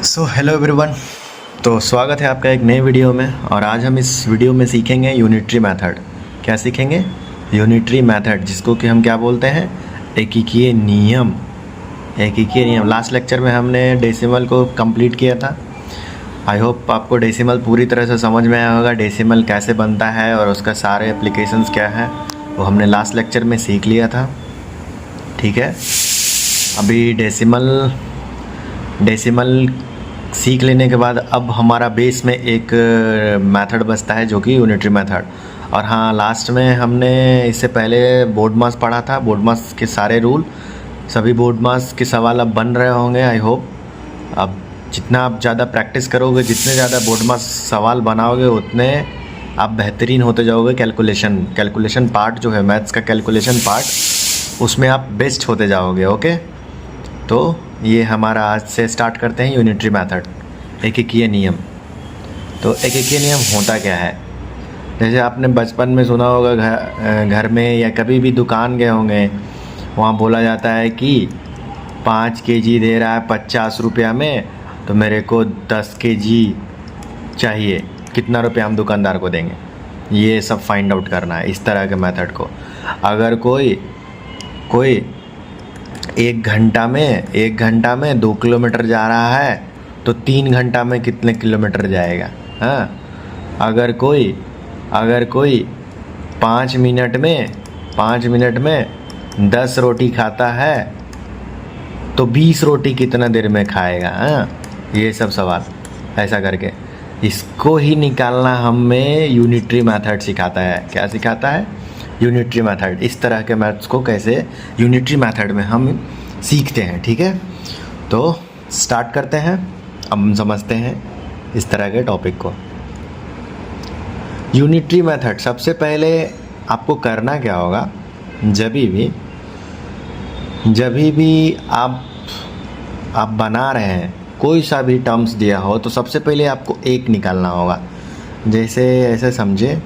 So hello everyone. तो स्वागत है आपका एक नए वीडियो में। और आज हम इस वीडियो में सीखेंगे यूनिटरी मेथड। क्या सीखेंगे? यूनिटरी मेथड, जिसको कि हम क्या बोलते हैं? एकीकीय नियम। एकीकीय नियम। लास्ट लेक्चर में हमने डेसिमल को कंप्लीट किया था। आई होप आपको डेसिमल पूरी तरह से समझ में आया होगा, डेसिमल कैसे बनता है और उसका सारे एप्लीकेशंस क्या है वो हमने लास्ट लेक्चर में सीख लिया था। ठीक है, अभी डेसिमल सीख लेने के बाद अब हमारा बेस में एक मेथड बचता है जो कि यूनिटरी मेथड। और हाँ, लास्ट में हमने इससे पहले बोर्ड मास पढ़ा था। बोर्ड मास के सारे रूल, सभी बोर्ड मास के सवाल अब बन रहे होंगे आई होप। अब जितना आप ज़्यादा प्रैक्टिस करोगे, जितने ज़्यादा बोर्ड मास सवाल बनाओगे, उतने आप बेहतरीन होते जाओगे। कैलकुलेशन पार्ट जो है, मैथ्स का कैलकुलेशन पार्ट, उसमें आप बेस्ट होते जाओगे। ओके, तो ये हमारा आज से स्टार्ट करते हैं यूनिटरी मेथड, एकीकीय नियम। तो एकीकीय नियम होता क्या है? जैसे आपने बचपन में सुना होगा, घर में या कभी भी दुकान गए होंगे, वहाँ बोला जाता है कि 5 केजी दे रहा है 50 रुपया में, तो मेरे को 10 केजी चाहिए, कितना रुपया हम दुकानदार को देंगे? ये सब फाइंड आउट करना है, इस तरह के मेथड को। अगर कोई एक घंटा में 2 किलोमीटर जा रहा है, तो 3 घंटा में कितने किलोमीटर जाएगा? हाँ, अगर कोई 5 मिनट में 10 रोटी खाता है, तो 20 रोटी कितना देर में खाएगा? हाँ, ये सब सवाल ऐसा करके इसको ही निकालना हमें यूनिटरी मेथड सिखाता है। क्या सिखाता है? Unitary method. इस तरह के मैथ्स को कैसे यूनिटरी मेथड में हम सीखते हैं। ठीक है, तो स्टार्ट करते हैं। अब हम समझते हैं इस तरह के टॉपिक को। यूनिटरी मेथड, सबसे पहले आपको करना क्या होगा? जब भी आप बना रहे हैं, कोई सा भी टर्म्स दिया हो, तो सबसे पहले आपको एक निकालना होगा। जैसे ऐसे समझे,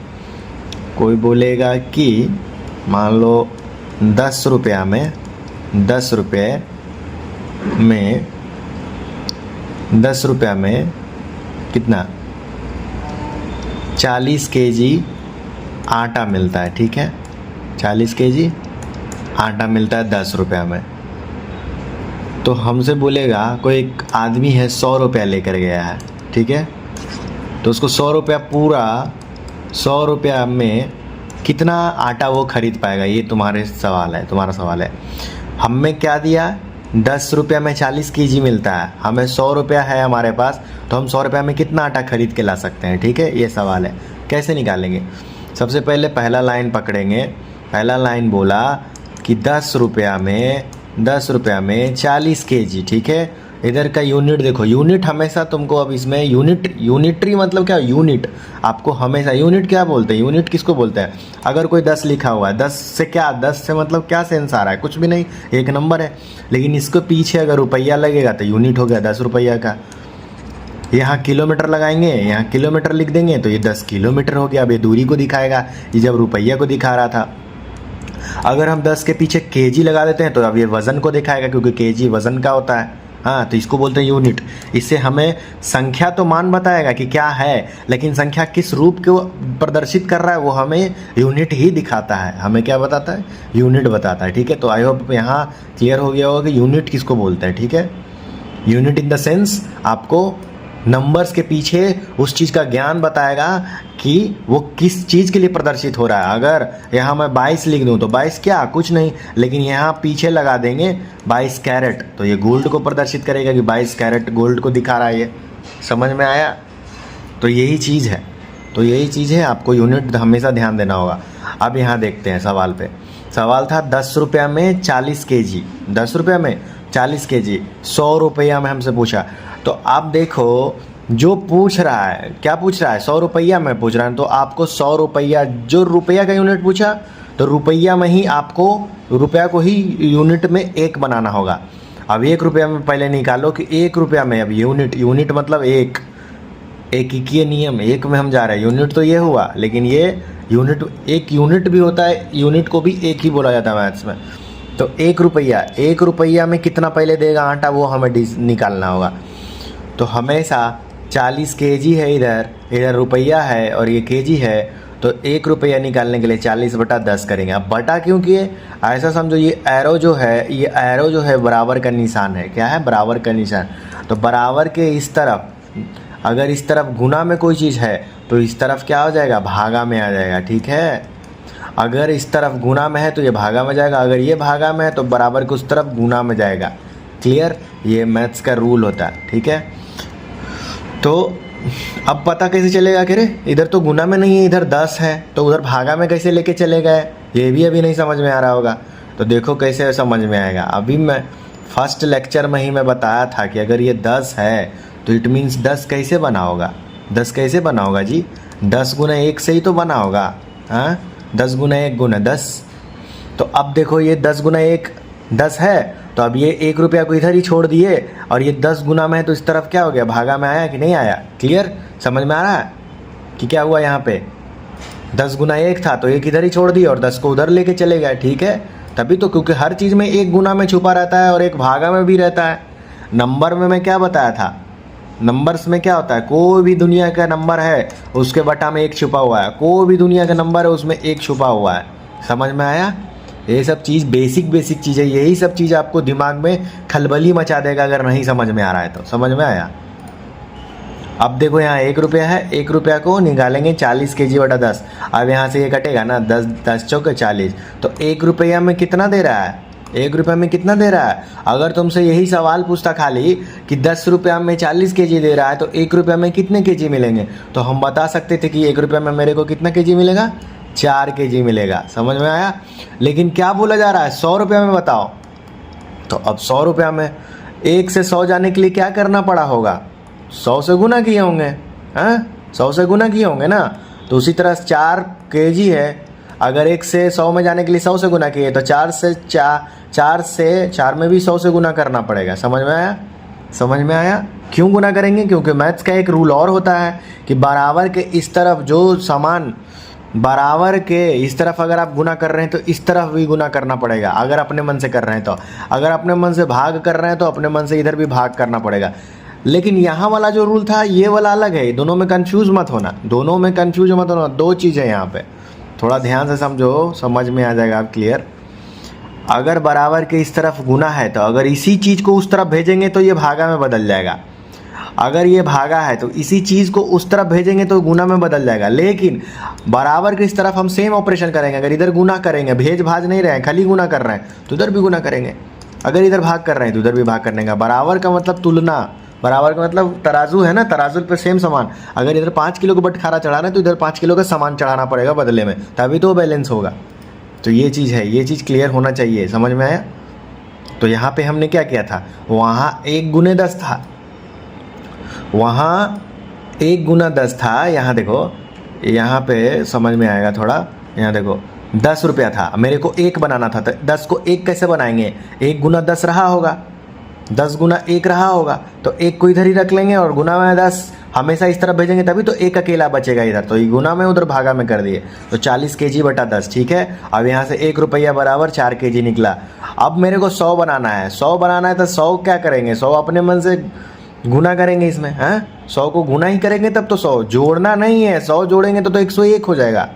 कोई बोलेगा कि मान लो 10 रुपये में कितना? 40 केजी आटा मिलता है। ठीक है, 40 केजी आटा मिलता है 10 रुपये में। तो हमसे बोलेगा, कोई एक आदमी है 100 रुपया लेकर गया है। ठीक है, तो उसको 100 रुपया में कितना आटा वो खरीद पाएगा? ये तुम्हारा सवाल है। हमें क्या दिया? 10 रुपया में 40 केजी मिलता है, हमें 100 रुपया है हमारे पास, तो हम 100 रुपया में कितना आटा खरीद के ला सकते हैं? ठीक है, ये सवाल है। कैसे निकालेंगे? सबसे पहले पहला लाइन पकड़ेंगे। पहला लाइन बोला कि 10 रुपया में 40 केजी। ठीक है, इधर का यूनिट देखो। यूनिट हमेशा तुमको, अब इसमें यूनिटरी मतलब क्या? यूनिट आपको हमेशा, यूनिट क्या बोलते हैं? यूनिट किसको बोलते हैं? अगर कोई 10 लिखा हुआ है, 10 से क्या, 10 से मतलब क्या सेंस आ रहा है? कुछ भी नहीं, एक नंबर है। लेकिन इसको पीछे अगर रुपया लगेगा तो यूनिट हो गया 10 रुपया का। यहाँ किलोमीटर लगाएंगे, यहाँ किलोमीटर लिख देंगे, तो ये 10 किलोमीटर हो गया। अब ये दूरी को दिखाएगा, ये जब रुपया को दिखा रहा था। अगर हम 10 के पीछे केजी लगा देते हैं, तो अब ये वज़न को दिखाएगा, क्योंकि केजी वज़न का होता है। हाँ, तो इसको बोलते हैं यूनिट। इससे हमें संख्या तो मान बताएगा कि क्या है, लेकिन संख्या किस रूप को प्रदर्शित कर रहा है वो हमें यूनिट ही दिखाता है। हमें क्या बताता है? यूनिट बताता है। ठीक है, तो आई होप यहाँ क्लियर हो गया होगा कि यूनिट किसको बोलते हैं। ठीक है, यूनिट इन द सेंस आपको नंबर्स के पीछे उस चीज़ का ज्ञान बताएगा कि वो किस चीज़ के लिए प्रदर्शित हो रहा है। अगर यहाँ मैं 22 लिख दूँ, तो 22 क्या? कुछ नहीं, लेकिन यहाँ पीछे लगा देंगे 22 कैरेट, तो ये गोल्ड को प्रदर्शित करेगा कि 22 कैरेट गोल्ड को दिखा रहा है। ये समझ में आया? तो यही चीज़ है, आपको यूनिट हमेशा ध्यान देना होगा। अब यहाँ देखते हैं सवाल पे। सवाल था 10 रुपया में 40 केजी, 10 रुपया में 40 केजी, 100 रुपया में हमसे पूछा। तो आप देखो, जो पूछ रहा है, क्या पूछ रहा है? 100 रुपया में पूछ रहा है, तो आपको 100 रुपया, जो रुपया का यूनिट पूछा, तो रुपया में ही आपको, रुपया को ही यूनिट में एक बनाना होगा। अब 1 रुपया में पहले निकालो कि 1 रुपया में, अब यूनिट मतलब एकीकीय नियम, एक में हम जा रहे हैं। यूनिट तो ये हुआ, लेकिन ये एक यूनिट भी होता है, यूनिट को भी एक ही बोला जाता है मैथ्स में। तो 1 रुपया में कितना पहले देगा आटा, वो हमें निकालना होगा। तो हमेशा 40 केजी है, इधर इधर रुपया है और ये केजी है, तो 1 रुपया निकालने के लिए 40/10 करेंगे। अब बटा क्यों किए, ऐसा समझो ये एरो जो है, ये एरो जो है बराबर का निशान है। क्या है, बराबर का निशान। तो बराबर के इस तरफ, अगर इस तरफ गुना में कोई चीज़ है तो इस तरफ क्या हो जाएगा, भागा में आ जाएगा। ठीक है, अगर इस तरफ गुना में है तो ये भागा में जाएगा, अगर ये भागा में है तो बराबर के उस तरफ गुना में जाएगा। क्लियर, ये मैथ्स का रूल होता है। ठीक है, तो अब पता कैसे चलेगा कि रे इधर तो गुना में नहीं है, इधर 10 है, तो उधर भागा में कैसे लेके चले गए, ये भी अभी नहीं समझ में आ रहा होगा। तो देखो कैसे समझ में आएगा। अभी मैं फर्स्ट लेक्चर में ही मैं बताया था कि अगर ये 10 है तो इट मीन्स 10 कैसे बना होगा, 10 कैसे बना होगा जी, 10 गुना 1 से ही तो बना होगा। हाँ, 10 गुना 1 गुना 10। तो अब देखो ये 10 गुना 1 10 है, तो अब ये 1 रुपया को इधर ही छोड़ दिए और ये 10 गुना में है तो इस तरफ क्या हो गया, भागा में आया कि नहीं आया। क्लियर, समझ में आ रहा है कि क्या हुआ यहाँ पे। 10 गुना 1 था तो 1 इधर ही छोड़ दिया और 10 को उधर लेके चले गए। ठीक है, तभी तो, क्योंकि हर चीज़ में 1 गुना में छुपा रहता है और 1 भागा में भी रहता है। नंबर में मैं क्या बताया था, नंबर्स में क्या होता है, कोई भी दुनिया का नंबर है उसके बटा में 1 छुपा हुआ है, कोई भी दुनिया का नंबर है उसमें 1 छुपा हुआ है। समझ में आया। ये सब चीज़ बेसिक चीज़ है, यही सब चीज़ आपको दिमाग में खलबली मचा देगा अगर नहीं समझ में आ रहा है तो। समझ में आया। अब देखो यहाँ 1 रुपया है, 1 रुपया को निकालेंगे 40 kg/10। अब यहाँ से ये कटेगा ना, 10 चौके 40, तो 1 रुपया में कितना दे रहा है, 1 रुपया में कितना दे रहा है। अगर तुमसे यही सवाल पूछता खाली कि 10 रुपया में 40 केजी दे रहा है तो 1 रुपया में कितने केजी मिलेंगे, तो हम बता सकते थे कि 1 रुपया में मेरे को कितना केजी मिलेगा, 4 केजी मिलेगा। समझ में आया। लेकिन क्या बोला जा रहा है, 100 रुपया में बताओ। तो अब 100 रुपया में 1 से 100 जाने के लिए क्या करना पड़ा होगा, 100 से गुना किए होंगे। हाँ, 100 से गुना किए होंगे ना। तो उसी तरह 4 केजी है, अगर 1 से 100 में जाने के लिए 100 से गुना किए तो 4 से 4 में भी 100 से गुना करना पड़ेगा। समझ में आया, समझ में आया। क्यों गुना करेंगे, क्योंकि मैथ्स का एक रूल और होता है कि बराबर के इस तरफ जो समान, बराबर के इस तरफ अगर आप गुना कर रहे हैं तो इस तरफ भी गुना करना पड़ेगा। अगर अपने मन से कर रहे हैं तो, अगर अपने मन से भाग कर रहे हैं तो अपने मन से इधर भी भाग करना पड़ेगा। लेकिन यहाँ वाला जो रूल था ये वाला अलग है, दोनों में कंफ्यूज मत होना, दोनों में कंफ्यूज मत होना। 2 चीज़ है यहाँ पे, थोड़ा ध्यान से समझो, समझ में आ जाएगा आप। क्लियर, अगर बराबर के इस तरफ गुना है तो अगर इसी चीज़ को उस तरफ भेजेंगे तो ये भागा में बदल जाएगा। अगर ये भागा है तो इसी चीज़ को उस तरफ भेजेंगे तो गुना में बदल जाएगा। लेकिन बराबर के इस तरफ हम सेम ऑपरेशन करेंगे, अगर इधर गुना करेंगे, भेज भाज नहीं रहे हैं, खाली गुना कर रहे हैं तो उधर भी गुना करेंगे, अगर इधर भाग कर रहे हैं तो उधर भी भाग करने का। बराबर का मतलब तुलना, बराबर का मतलब तराजू है ना, तराजू पे सेम सामान, अगर इधर 5 किलो का बटखारा चढ़ा रहे हैं तो इधर 5 किलो का सामान चढ़ाना पड़ेगा बदले में, तभी तो बैलेंस होगा। तो ये चीज़ है, ये चीज़ क्लियर होना चाहिए। समझ में आया। तो यहाँ पे हमने क्या किया था, वहाँ 1 गुने 10 था, वहाँ 1 गुना 10 था। यहाँ देखो, यहाँ पे समझ में आएगा थोड़ा। यहाँ देखो 10 रुपया था, मेरे को 1 बनाना था, तो 10 को 1 कैसे बनाएंगे, 1 गुना 10 रहा होगा, 10 गुना 1 रहा होगा, तो 1 को इधर ही रख लेंगे और गुना में 10 हमेशा इस तरफ भेजेंगे तभी तो 1 अकेला बचेगा इधर, तो ये गुना में उधर भागा में कर दिए, तो 40 kg/10। ठीक है, अब यहाँ से 1 रुपया बराबर 4 केजी निकला। अब मेरे को 100 बनाना है, 100 बनाना है तो 100 क्या करेंगे, 100 अपने मन से गुना करेंगे इसमें। हैं, 100 को गुना ही करेंगे तब तो 100, जोड़ना नहीं है। 100 जोड़ेंगे तो 101 हो जाएगा,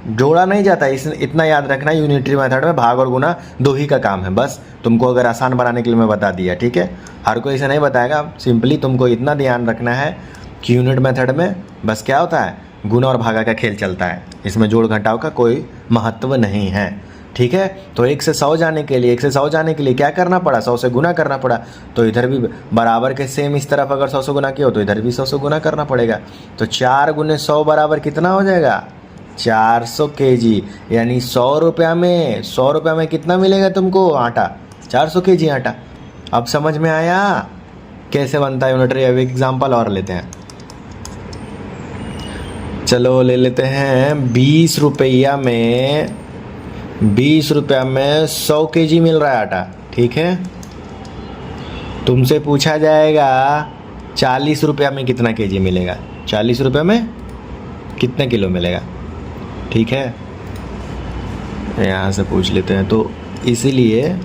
जोड़ा नहीं जाता। इतना याद रखना, यूनिटरी मेथड में भाग और गुना 2 ही का काम है बस। तुमको अगर आसान बनाने के लिए मैं बता दिया, ठीक है। हर कोई ऐसा नहीं बताएगा, सिंपली तुमको इतना ध्यान रखना है कि यूनिट मेथड में बस क्या होता है, गुना और भागा का खेल चलता है, इसमें जोड़ घटाव का कोई महत्व नहीं है। ठीक है, तो 1 से 100 जाने के लिए, 1 से 100 जाने के लिए क्या करना पड़ा, 100 से गुना करना पड़ा। तो इधर भी बराबर के सेम इस तरफ अगर 100 से गुना किया हो तो इधर भी 100 से गुना करना पड़ेगा। तो 4 गुने 100 बराबर कितना हो जाएगा, 400 केजी। यानी 100 रुपया में, 100 रुपया में कितना मिलेगा तुमको आटा, 400 केजी आटा। अब समझ में आया कैसे बनता है यूनिटरी। अब एग्जाम्पल और लेते हैं, चलो ले लेते हैं। 20 रुपया में 100 केजी मिल रहा है आटा। ठीक है, तुमसे पूछा जाएगा 40 रुपया में कितना केजी मिलेगा, 40 रुपया में कितने किलो मिलेगा। ठीक है, यहाँ से पूछ लेते हैं। तो इसीलिए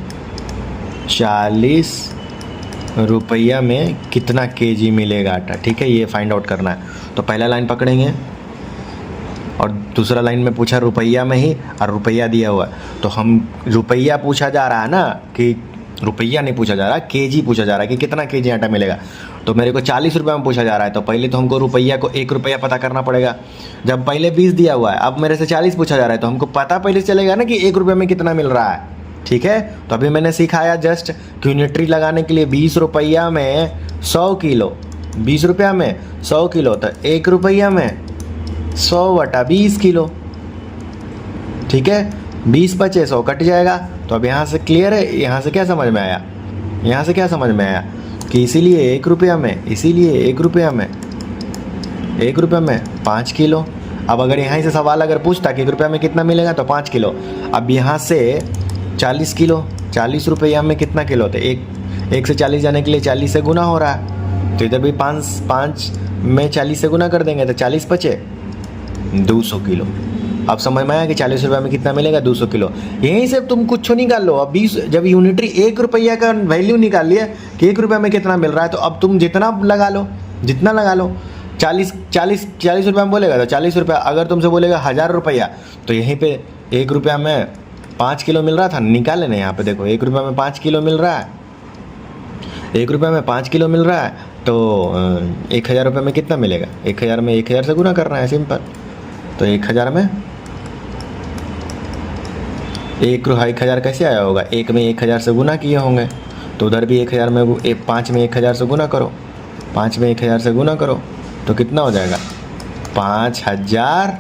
40 रुपया में कितना केजी मिलेगा आटा, ठीक है, ये फाइंड आउट करना है। तो पहला लाइन पकड़ेंगे और दूसरा लाइन में पूछा रुपया में ही और रुपया दिया हुआ है, तो हम रुपया पूछा जा रहा है ना, कि रुपया नहीं पूछा जा रहा, केजी पूछा जा रहा है कि कितना केजी आटा मिलेगा। तो मेरे को 40 रुपये में पूछा जा रहा है, तो पहले तो हमको रुपया को 1 रुपया पता करना पड़ेगा। जब पहले 20 दिया हुआ है, अब मेरे से 40 पूछा जा रहा है, तो हमको पता पहले चलेगा ना कि 1 रुपये में कितना मिल रहा है, ठीक है। तो अभी मैंने सिखाया जस्ट कि यूनिटरी लगाने के लिए 20 रुपया में 100 किलो, 20 रुपया में 100 किलो, तो 1 रुपया में 100/20 किलो, ठीक है। 20 बचे 100 कट जाएगा। तो अब यहाँ से क्लियर है, यहाँ से क्या समझ में आया, यहाँ से क्या समझ में आया कि इसीलिए 1 रुपया में, इसीलिए 1 रुपया में, 1 रुपया में 5 किलो। अब अगर यहाँ से सवाल अगर पूछता कि 1 रुपया में कितना मिलेगा, तो 5 किलो। अब यहाँ से 40 किलो, 40 रुपया में कितना किलो होते, एक से 40 जाने के लिए 40 से गुना हो रहा है, तो इधर भी 5 में 40 से गुना कर देंगे, तो 40 बचे 200 किलो। अब समझ में आया कि 40 रुपये में कितना मिलेगा, 200 किलो। यहीं से तुम कुछ निकाल लो। अब 20 जब यूनिटरी 1 रुपया का वैल्यू निकाल लिया कि 1 रुपये में कितना मिल रहा है, तो अब तुम जितना लगा लो, जितना लगा लो। 40 रुपये में बोलेगा तो 40 रुपया, अगर तुमसे बोलेगा 1000 रुपया, तो यहीं पे 1 रुपया में 5 किलो मिल रहा था, निकाले ना यहाँ पे देखो, 1 रुपया में 5 किलो मिल रहा है, 1 रुपया में 5 किलो मिल रहा है, तो 1000 रुपये में कितना मिलेगा, 1000 में 1000 से गुना करना है, सिंपल। तो 1000 में 1000 कैसे आया होगा, 1 में 1000 से गुना किए होंगे, तो उधर भी 1000 में 5 में 1000 से गुना करो, 5 में 1000 से गुना करो, तो कितना हो जाएगा 5000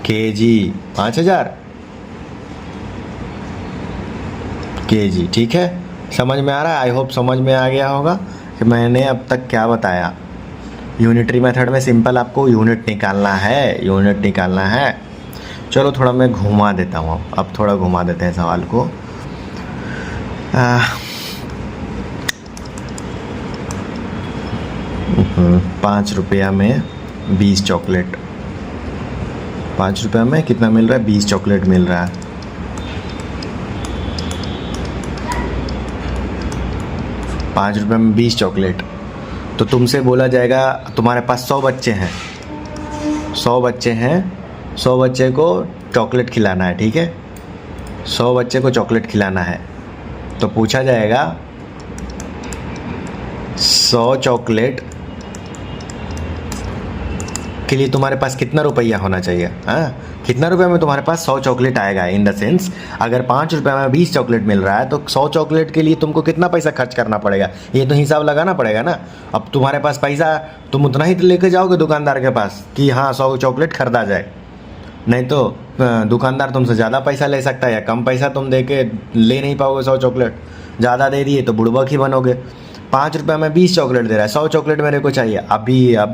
केजी, 5000 केजी, ठीक है। समझ में आ रहा है, आई होप समझ में आ गया होगा कि मैंने अब तक क्या बताया। यूनिटरी मेथड में सिंपल आपको यूनिट निकालना है, यूनिट निकालना है। चलो थोड़ा मैं घुमा देता हूँ, अब थोड़ा घुमा देते हैं सवाल को। 5 रुपया में 20 चॉकलेट, 5 रुपया में कितना मिल रहा है, 20 चॉकलेट मिल रहा है। पाँच रुपये में 20 चॉकलेट, तो तुमसे बोला जाएगा तुम्हारे पास 100 बच्चे हैं, 100 बच्चे हैं, 100 बच्चे को चॉकलेट खिलाना है, ठीक है, 100 बच्चे को चॉकलेट खिलाना है। तो पूछा जाएगा 100 चॉकलेट के लिए तुम्हारे पास कितना रुपया होना चाहिए, हाँ, कितना रुपये में तुम्हारे पास 100 चॉकलेट आएगा। इन द सेंस अगर 5 रुपये में 20 चॉकलेट मिल रहा है, तो 100 चॉकलेट के लिए तुमको कितना पैसा खर्च करना पड़ेगा, ये तो हिसाब लगाना पड़ेगा ना। अब तुम्हारे पास पैसा, तुम उतना ही लेके जाओगे दुकानदार के पास कि हाँ 100 चॉकलेट खरीदा जाए, नहीं तो दुकानदार तुमसे ज़्यादा पैसा ले सकता है, या कम पैसा तुम दे के ले नहीं पाओगे 100 चॉकलेट, ज़्यादा दे दिए तो बुड़बक ही बनोगे। 5 रुपये में 20 चॉकलेट दे रहा है, 100 चॉकलेट मेरे को चाहिए। अब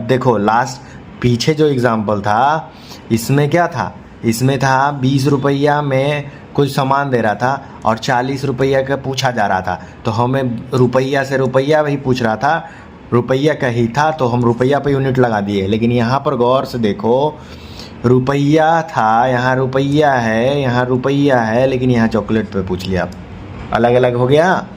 देखो लास्ट पीछे जो एग्जाम्पल था, इसमें क्या था, इसमें था 20 रुपया में कुछ सामान दे रहा था और 40 रुपया का पूछा जा रहा था, तो हमें रुपया से रुपया वही पूछ रहा था, रुपया का ही था, तो हम रुपया पे यूनिट लगा दिए। लेकिन यहाँ पर गौर से देखो, रुपया था, यहाँ रुपया है, यहाँ रुपया है, लेकिन यहाँ चॉकलेट पे पूछ लिया, अलग अलग हो गया।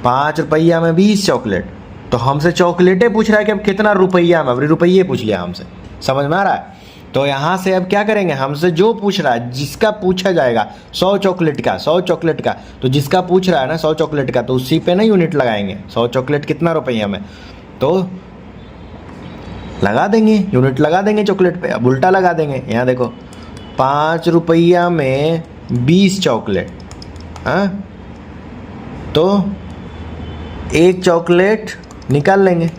5 रुपया में 20 चॉकलेट, तो हमसे चॉकलेटें पूछ रहा है कि अब कितना रुपया में, अब रुपये पूछ लिया हमसे, समझ में आ रहा है। तो यहाँ से अब क्या करेंगे, हमसे जो पूछ रहा है, जिसका पूछा जाएगा 100 चॉकलेट का, 100 चॉकलेट का, तो जिसका पूछ रहा है ना 100 चॉकलेट का, तो उसी पे ना यूनिट लगाएंगे। 100 चॉकलेट कितना रुपया में, तो लगा देंगे, यूनिट लगा देंगे चॉकलेट पे। अब उल्टा लगा देंगे, यहाँ देखो 5 रुपया में 20 चॉकलेट, हाँ, तो एक चॉकलेट निकाल लेंगे,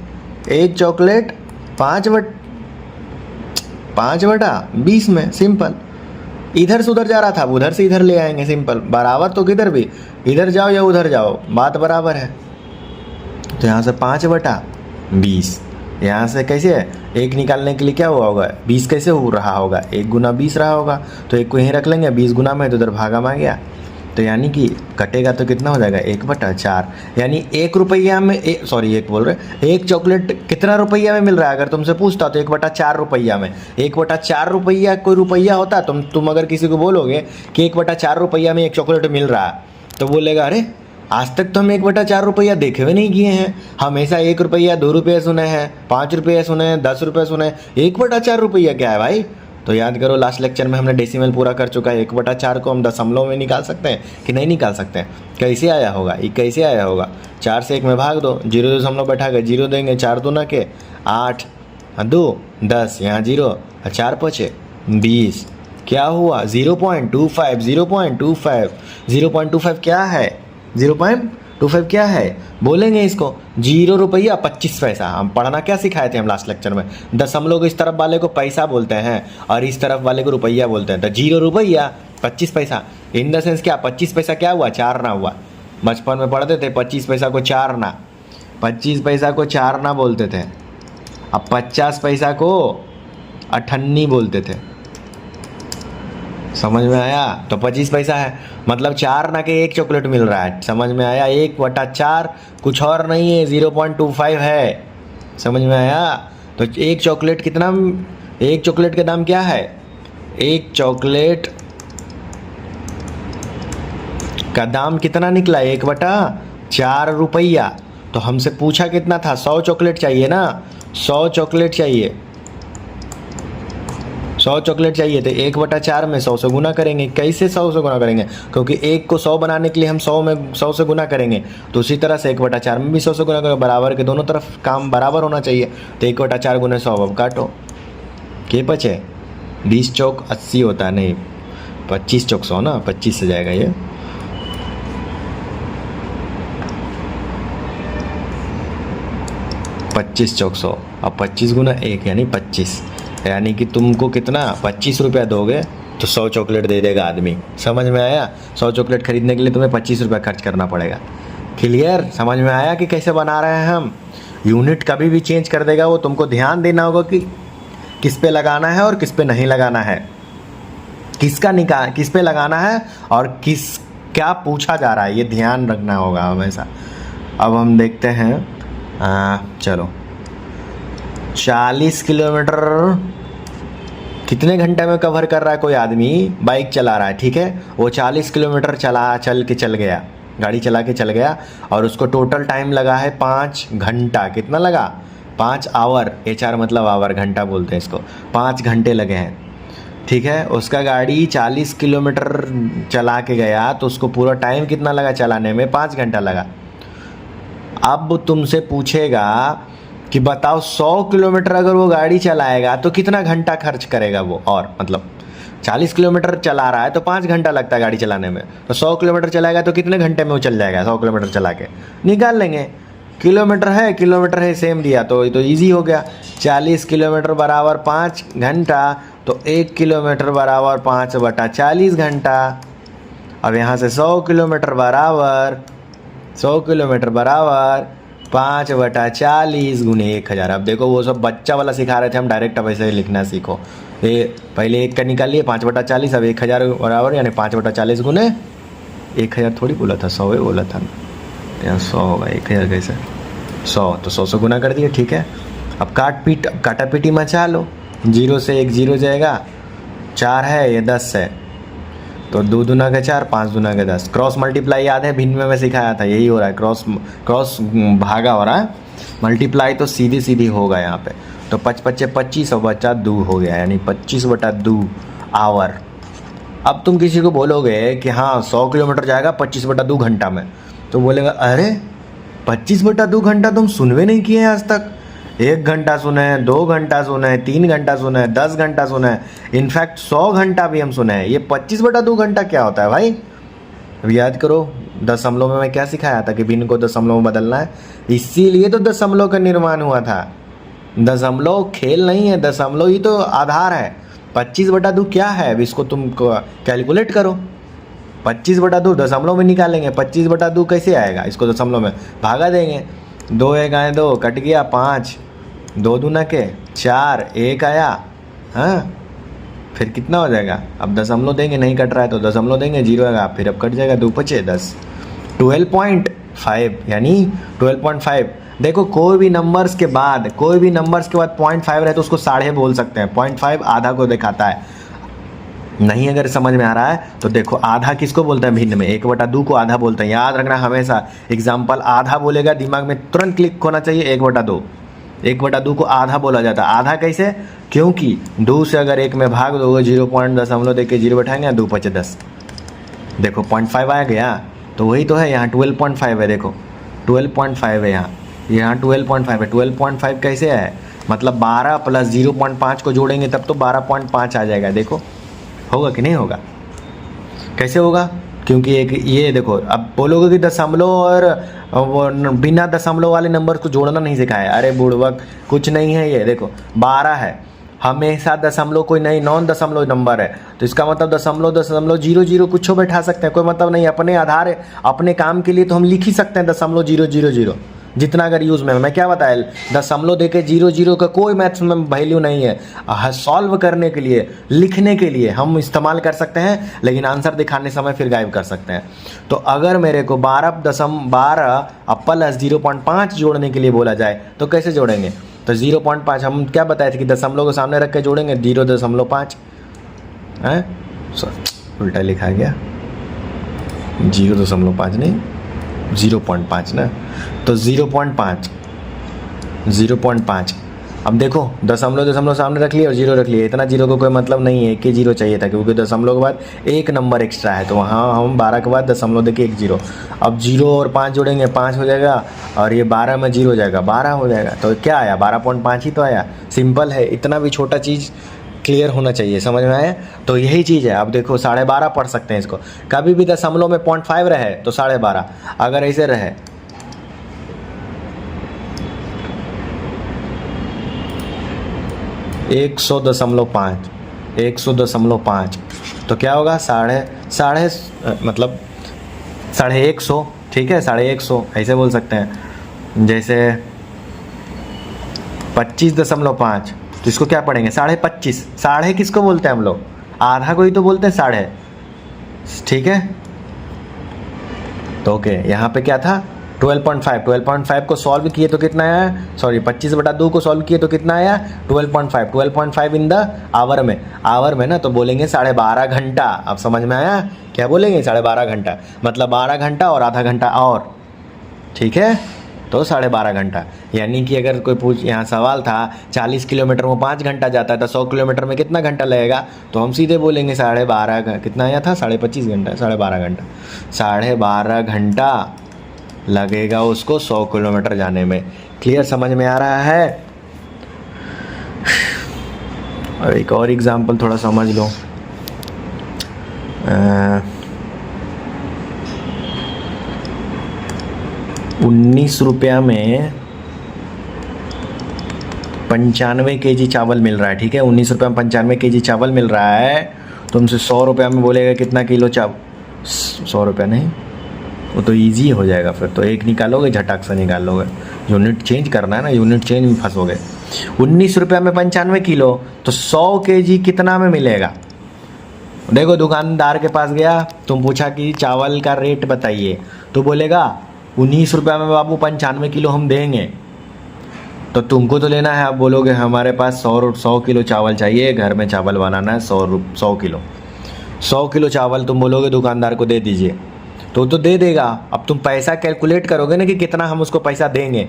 एक चॉकलेट 5/20 में, सिंपल। इधर से उधर जा रहा था, उधर से इधर ले आएंगे, सिंपल। बराबर तो किधर भी, इधर जाओ या उधर जाओ, बात बराबर है। तो यहाँ से 5/20, यहाँ से कैसे है, एक निकालने के लिए क्या हुआ होगा, 20 कैसे हो रहा होगा, 1 गुना 20 रहा होगा, तो एक को यहीं रख लेंगे, 20 गुना में तो उधर भागा में आ गया, तो यानी कि कटेगा तो कितना हो जाएगा 1/4, यानी 1 रुपया में एक चॉकलेट कितना रुपया में मिल रहा है। अगर तुमसे पूछता तो 1/4 रुपया में, 1/4 रुपया कोई रुपया होता, तुम अगर किसी को बोलोगे कि 1/4 रुपया में एक चॉकलेट मिल रहा है, तो बोलेगा अरे आज तक तो हम 1/4 रुपया देखे हुए नहीं किए हैं। हमेशा 1 रुपया 2 रुपये सुने हैं, 5 रुपये सुने हैं, 10 रुपये सुने हैं, 1/4 रुपया क्या है भाई? तो याद करो लास्ट लेक्चर में हमने डेसिमल पूरा कर चुका है। 1/4 को हम दशमलव में निकाल सकते हैं कि नहीं निकाल सकते हैं? कैसे आया होगा ये? कैसे आया होगा? 4 से 1 में भाग दो, 0 दशमलव बैठा गया, 0 देंगे, 4 दूना के 8, 2 10, यहाँ 0, 4 पचे 20, क्या हुआ? 0.25, 0.25, 0.25 क्या है? 0.25 क्या है बोलेंगे इसको? 0 रुपया 25 पैसा। हम पढ़ना क्या सिखाए थे हम लास्ट लेक्चर में? दशमलव को इस तरफ वाले को पैसा बोलते हैं और इस तरफ वाले को रुपया बोलते हैं। तो 0 रुपया 25 पैसा इन द सेंस क्या? 25 पैसा क्या हुआ? 4 ना हुआ। बचपन में पढ़ते थे 25 पैसा को 4 ना, 25 पैसा को 4 ना बोलते थे। अब 50 पैसा को अठन्नी बोलते थे। समझ में आया? तो 25 पैसा है मतलब 4 ना के 1 चॉकलेट मिल रहा है। समझ में आया? 1/4 कुछ और नहीं है, 0.25 है। समझ में आया? तो एक चॉकलेट कितना? एक चॉकलेट का दाम क्या है? एक चॉकलेट का दाम कितना निकला? 1/4 रुपया। तो हमसे पूछा कितना था? 100 चॉकलेट चाहिए ना, 100 चॉकलेट चाहिए, 100 चॉकलेट चाहिए। तो 1/4 में 100 से गुना करेंगे। कैसे 100 से गुना करेंगे? क्योंकि 1 को 100 बनाने के लिए हम 100 से गुना करेंगे। तो उसी तरह से 1/4 में भी 100 से गुना करेंगे। बराबर के दोनों तरफ काम बराबर होना चाहिए। तो 1/4 गुने 100। अब काटो, के बचे? 20 चौक 80 होता है, नहीं 25 चौक 100 ना, 25 से जाएगा ये। पच्चीस चौक 100। अब 25 गुना 1 यानी 25, यानी कि तुमको कितना? 25 रुपया दोगे तो 100 चॉकलेट दे देगा आदमी। समझ में आया? 100 चॉकलेट खरीदने के लिए तुम्हें 25 रुपया खर्च करना पड़ेगा। क्लियर? समझ में आया कि कैसे बना रहे हैं हम? यूनिट कभी भी चेंज कर देगा वो, तुमको ध्यान देना होगा कि किस पे लगाना है और किस पे नहीं लगाना है, किस पे लगाना है और क्या पूछा जा रहा है, ये ध्यान रखना होगा हमेशा। अब हम देखते हैं, चलो 40 किलोमीटर कितने घंटे में कवर कर रहा है कोई आदमी? बाइक चला रहा है, ठीक है, वो 40 किलोमीटर चल गया, गाड़ी चला के चल गया और उसको टोटल टाइम लगा है 5 घंटा। कितना लगा? 5 आवर, HR मतलब आवर, घंटा बोलते हैं इसको। 5 घंटे लगे हैं, ठीक है। उसका गाड़ी 40 किलोमीटर चला के गया तो उसको पूरा टाइम कितना लगा चलाने में? 5 घंटा लगा। अब तुमसे पूछेगा कि बताओ 100 किलोमीटर अगर वो गाड़ी चलाएगा तो कितना घंटा खर्च करेगा वो? और मतलब 40 किलोमीटर चला रहा है तो 5 घंटा लगता है गाड़ी चलाने में, तो 100 किलोमीटर चलाएगा तो कितने घंटे में वो चल जाएगा? 100 किलोमीटर चला के निकाल लेंगे। किलोमीटर है सेम दिया तो ईजी हो गया। 40 किलोमीटर बराबर 5 घंटा, तो 1 किलोमीटर बराबर 5/40 घंटा। अब यहाँ से 100 किलोमीटर बराबर 5/40 गुने 1000। अब देखो वो सब बच्चा वाला सिखा रहे थे हम, डायरेक्ट अब ऐसे लिखना सीखो। ये पहले 1 का निकालिए 5/40, अब 1000 बराबर यानी 5/40 गुने 1000 थोड़ी बोला था, 100 ही बोला था यहाँ। 100 होगा, 1000 कैसे? 100 तो 100 से गुना कर दिए, ठीक है। अब काटा पीटी मचा लो। 0 से 1 0 जाएगा, 4 है, ये 10 है, तो 2 दूना के 4, 5 दूना के 10। क्रॉस मल्टीप्लाई याद है भिन्न में सिखाया था, यही हो रहा है, क्रॉस भागा हो रहा है। मल्टीप्लाई तो सीधी होगा यहाँ पे। तो 5 5 25 और बचा 2 हो गया, यानी 25/2 आवर। अब तुम किसी को बोलोगे कि हाँ 100 किलोमीटर जाएगा 25/2 घंटा में, तो बोलेगा अरे 25/2 घंटा तुम सुनवे नहीं किए आज तक। 1 घंटा सुने, 2 घंटा सुने, 3 घंटा सुने, 10 घंटा सुने, इनफैक्ट 100 घंटा भी हम सुने हैं। ये 25/2 घंटा क्या होता है भाई? अब याद करो, दशमलव में मैं क्या सिखाया था कि भिन्न को दशमलव में बदलना है, इसीलिए तो दशमलव का निर्माण हुआ था। दशमलव खेल नहीं है, दशमलव ही तो आधार है। 25/2 क्या है? अब इसको तुम कैलकुलेट करो। 25/2 दशमलव में निकालेंगे, 25/2 कैसे आएगा? इसको दशमलव में भागा देंगे, 2 1 आए 2, कट गया 5, 2 दूना के 4, 1 आया, हाँ फिर कितना हो जाएगा? अब दशमलव देंगे, नहीं कट रहा है तो दशमलव देंगे, 0 आएगा, फिर अब कट जाएगा, 2 5 10, 12.5 यानी 12.5। देखो कोई भी नंबर्स के बाद 0.5 रहे तो उसको 1/2 बोल सकते हैं। 0.5 आधा को दिखाता है, नहीं अगर समझ में आ रहा है तो देखो, आधा किसको बोलते हैं भिन्न में, 1/2 को आधा बोलते हैं। याद रखना हमेशा, एग्जाम्पल आधा बोलेगा दिमाग में तुरंत क्लिक होना चाहिए 1/2। 1/2 को आधा बोला जाता है। आधा कैसे? क्योंकि 2 से अगर 1 में भाग दोगे 0.0 दे के 0 बैठाएंगे, 2 5 10, देखो 0.5 आ गया। तो वही तो है, यहाँ 12.5 है, देखो 12.5 है, यहाँ 12.5 है। 12.5 कैसे है? मतलब 12 प्लस 0.5 को जोड़ेंगे तब तो 12.5 आ जाएगा। देखो होगा कि नहीं होगा? कैसे होगा? क्योंकि एक ये देखो, अब बोलोगे कि दशमलव और वो बिना दशमलव वाले नंबर को जोड़ना नहीं सिखाया। अरे बुड़बक, कुछ नहीं है ये। देखो 12 है, हमेशा दशमलव कोई नहीं, नॉन दशमलव नंबर है, तो इसका मतलब दशमलव 0 कुछ बैठा सकते हैं, कोई मतलब नहीं। अपने आधार अपने काम के लिए तो हम लिख ही सकते हैं 0.000 जितना अगर यूज़ में। मैं क्या बताया, दशमलव दे के 0 का कोई मैथ्स में वैल्यू नहीं है। सॉल्व करने के लिए, लिखने के लिए हम इस्तेमाल कर सकते हैं, लेकिन आंसर दिखाने समय फिर गायब कर सकते हैं। तो अगर मेरे को 12 प्लस 0.5 जोड़ने के लिए बोला जाए तो कैसे जोड़ेंगे? तो 0.5 हम क्या बताए थे कि दशमलव को सामने रख के जोड़ेंगे, 0.5 है, उल्टा लिखा गया, 0.5 नहीं 0.5 ना। तो 0.5 अब देखो, दशमलव सामने रख लिया और 0 रख लिया, इतना 0 को कोई मतलब नहीं है, एक ही 0 चाहिए था, क्योंकि दशमलव के बाद एक नंबर एक्स्ट्रा है, तो वहाँ हम 12 के बाद दशमलव देके 1 0। अब 0 और 5 जोड़ेंगे, 5 हो जाएगा, और ये 12 में 0 हो जाएगा, 12 हो जाएगा। तो क्या आया? 12.5 ही तो आया। सिंपल है, इतना भी छोटा चीज़ क्लियर होना चाहिए, समझ में आया? तो यही चीज़ है। अब देखो 12.5 पढ़ सकते हैं इसको, कभी भी दशमलव में 0.5 रहे तो 12.5, अगर ऐसे रहे 100.5 तो क्या होगा? मतलब 150, ठीक है, 150 ऐसे बोल सकते हैं। जैसे 25.5, तो इसको क्या पढ़ेंगे? 25.5। साढ़े किसको बोलते हैं हम लोग? आधा को ही तो बोलते हैं साढ़े, ठीक है। तो ओके, यहाँ पे क्या था? 12.5 को सॉल्व किए तो कितना आया? सॉरी, 25/2 को सॉल्व किए तो कितना आया? 12.5 इन द आवर में ना, तो बोलेंगे 12.5 घंटा। अब समझ में आया? क्या बोलेंगे? 12.5 घंटा, मतलब 12 घंटा और आधा घंटा और, ठीक है, तो 12.5 घंटा। यानी कि अगर कोई यहाँ सवाल था 40 किलोमीटर में 5 घंटा जाता है तो 100 किलोमीटर में कितना घंटा लगेगा? तो हम सीधे बोलेंगे 12.5 कितना आया था? 25.5 घंटा, 12.5 घंटा, 12.5 घंटा लगेगा उसको 100 किलोमीटर जाने में। क्लियर, समझ में आ रहा है? और एक और एग्जाम्पल थोड़ा समझ लो। 19 रुपया में 95 kg चावल मिल रहा है, ठीक है। 19 रुपये में 95 kg चावल मिल रहा है। तुमसे 100 रुपया में बोलेगा कितना किलो चावल? 100 रुपया नहीं, वो तो इजी हो जाएगा, फिर तो एक निकालोगे, झटक से निकाल लोगे। यूनिट चेंज करना है ना, यूनिट चेंज में फंसोगे। 19 रुपये में 95 किलो, तो 100 kg कितना में मिलेगा? देखो, दुकानदार के पास गया, तुम पूछा कि चावल का रेट बताइए, तो बोलेगा 19 रुपये में बाबू 95 किलो हम देंगे। तो तुमको तो लेना है, आप बोलोगे हमारे पास 100 किलो चावल चाहिए, घर में चावल बनाना है 100 किलो। 100 किलो चावल तुम बोलोगे दुकानदार को दे दीजिए, तो दे देगा। अब तुम पैसा कैलकुलेट करोगे ना कि कितना हम उसको पैसा देंगे।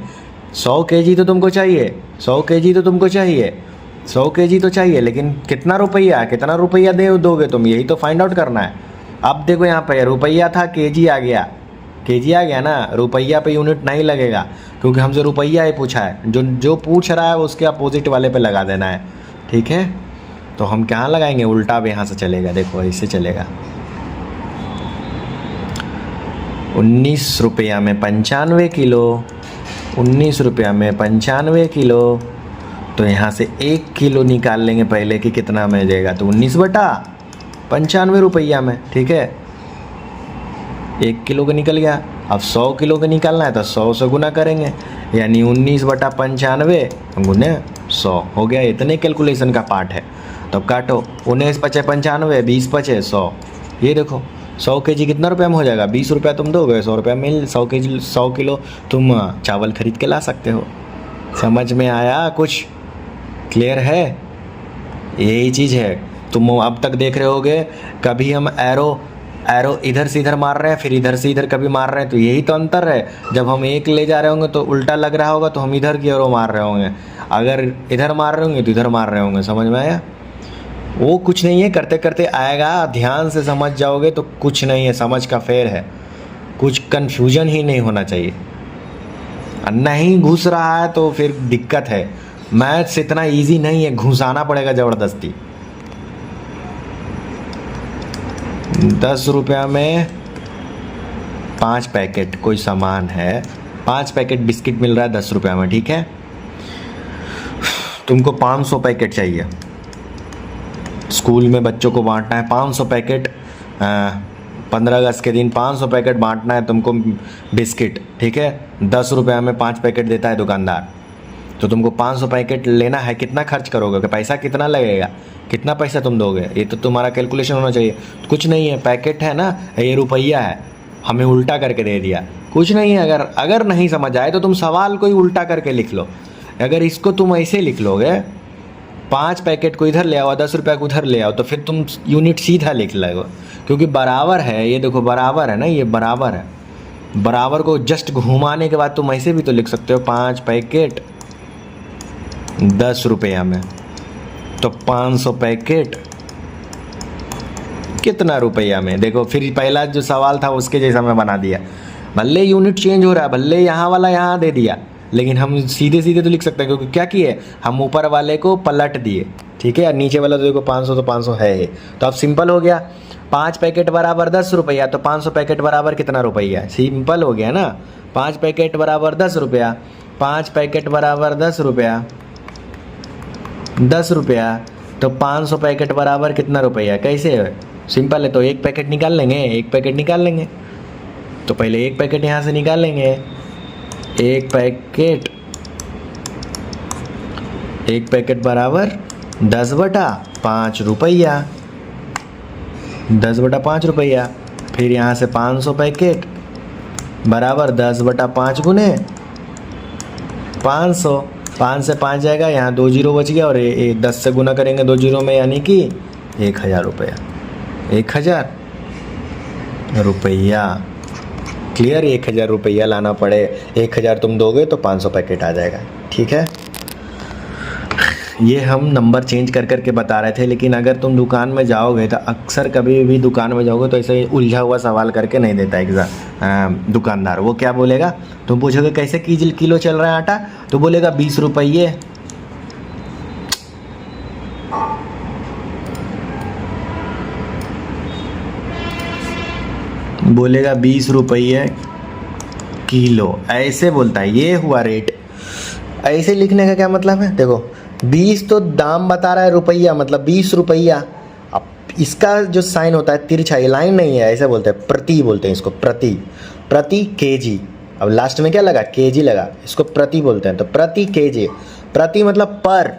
100 kg तो तुमको चाहिए, 100 kg तो तुमको चाहिए, 100 kg तो चाहिए, लेकिन कितना रुपया दोगे तुम, यही तो फाइंड आउट करना है। अब देखो यहाँ पे रुपया था, केजी आ गया ना, रुपया पे यूनिट नहीं लगेगा, क्योंकि हमसे रुपया ही पूछा है। जो पूछ रहा है उसके अपोजिट वाले पे लगा देना है, ठीक है। तो हम कहाँ लगाएंगे? उल्टा भी यहाँ से चलेगा, देखो ऐसे चलेगा। 19 रुपया में 95 किलो, 19 रुपया में 95 किलो, तो यहाँ से 1 किलो निकाल लेंगे पहले कि कितना में जाएगा, तो 19/95 रुपया में, ठीक है। 1 किलो का निकल गया। अब 100 किलो का निकालना है तो 100 से गुना करेंगे, यानी 19/95 गुने 100 हो गया। इतने कैलकुलेशन का पार्ट है। तो काटो, 19 × 95, 20 × 100। ये देखो 100 kg कितना रुपये में हो जाएगा? 20 रुपया तुम दोगे, 100 रुपया मिल, 100 किलो तुम चावल खरीद के ला सकते हो। समझ में आया? कुछ क्लियर है? यही चीज़ है। तुम अब तक देख रहे होगे, कभी हम एरो एरो इधर से इधर मार रहे हैं, फिर इधर से इधर कभी मार रहे हैं, तो यही तो अंतर है। जब हम एक ले जा रहे होंगे तो उल्टा लग रहा होगा, तो हम इधर की ओर मार रहे होंगे, अगर इधर मार रहे होंगे तो इधर मार रहे होंगे। समझ में आया? वो कुछ नहीं है, करते करते आएगा, ध्यान से समझ जाओगे तो कुछ नहीं है, समझ का फेर है, कुछ कन्फ्यूजन ही नहीं होना चाहिए। नहीं घुस रहा है तो फिर दिक्कत है। मैथ्स इतना इजी नहीं है, घुसाना पड़ेगा ज़बरदस्ती। 10 रुपया में 5 पैकेट कोई सामान है, 5 पैकेट बिस्किट मिल रहा है 10 रुपया में, ठीक है। तुमको 500 पैकेट चाहिए, स्कूल में बच्चों को बांटना है 500 पैकेट। 15 अगस्त के दिन 500 पैकेट बांटना है तुमको बिस्किट, ठीक है। 10 रुपया में 5 पैकेट देता है दुकानदार, तो तुमको 500 पैकेट लेना है। कितना खर्च करोगे, कि पैसा कितना लगेगा, कितना पैसा तुम दोगे, ये तो तुम्हारा कैलकुलेशन होना चाहिए। कुछ नहीं है, पैकेट है ना, ये रुपया है, हमें उल्टा करके दे दिया, कुछ नहीं है। अगर नहीं समझ आए तो तुम सवाल को ही उल्टा करके लिख लो। अगर इसको तुम ऐसे लिख लोगे, 5 पैकेट को इधर ले आओ, 10 रुपया को उधर ले आओ, तो फिर तुम यूनिट सीधा लिख लोगे, क्योंकि बराबर है। ये देखो बराबर है ना, ये बराबर है। बराबर को जस्ट घुमाने के बाद तुम ऐसे भी तो लिख सकते हो, 5 पैकेट 10 रुपया में, तो 500 पैकेट कितना रुपया में। देखो फिर पहला जो सवाल था उसके जैसा मैं बना दिया, भले यूनिट चेंज हो रहा है, भले यहाँ वाला यहाँ दे दिया, लेकिन हम सीधे सीधे तो लिख सकते हैं, क्योंकि क्या किए, हम ऊपर वाले को पलट दिए, ठीक है। नीचे वाला तो देखो 500 तो 500 है ही, तो अब सिंपल हो गया। 5 पैकेट बराबर 10 रुपया, तो 500 पैकेट बराबर कितना रुपया, सिंपल हो गया ना। 5 पैकेट बराबर 10 रुपया, 5 पैकेट बराबर 10 रुपया, 10 रुपया, तो 500 पैकेट बराबर कितना रुपया, कैसे है, सिंपल है। तो एक पैकेट निकाल लेंगे, एक पैकेट निकाल लेंगे, तो पहले एक पैकेट यहाँ से निकाल लेंगे। एक पैकेट बराबर 10/5 रुपया, 10/5 रुपया। फिर यहाँ से 500 पैकेट बराबर 10/5 गुने 500, 5 से 5 जाएगा, यहाँ 2 जीरो बच गया, और 10 से गुना करेंगे 2 जीरो में, यानी कि 1000 रुपया, 1000 रुपया। क्लियर? 1000 रुपया लाना पड़े, 1000 तुम दोगे तो 500 पैकेट आ जाएगा, ठीक है। ये हम नंबर चेंज कर करके बता रहे थे, लेकिन अगर तुम दुकान में जाओगे तो अक्सर कभी भी दुकान में जाओगे तो ऐसे उलझा हुआ सवाल करके नहीं देता एग्जाम दुकानदार। वो क्या बोलेगा, तुम पूछोगे कैसे किलो चल रहा है आटा, तो बोलेगा 20 रुपये। बोलेगा 20 रुपये किलो, ऐसे बोलता है। ये हुआ रेट। ऐसे लिखने का क्या मतलब है, देखो 20 तो दाम बता रहा है, रुपया मतलब 20 रुपया। अब इसका जो साइन होता है तिरछा, ये लाइन नहीं है, ऐसे बोलते हैं, प्रति बोलते हैं इसको, प्रति केजी। अब लास्ट में क्या लगा, केजी लगा, इसको प्रति बोलते हैं। तो प्रति केजी, प्रति मतलब पर,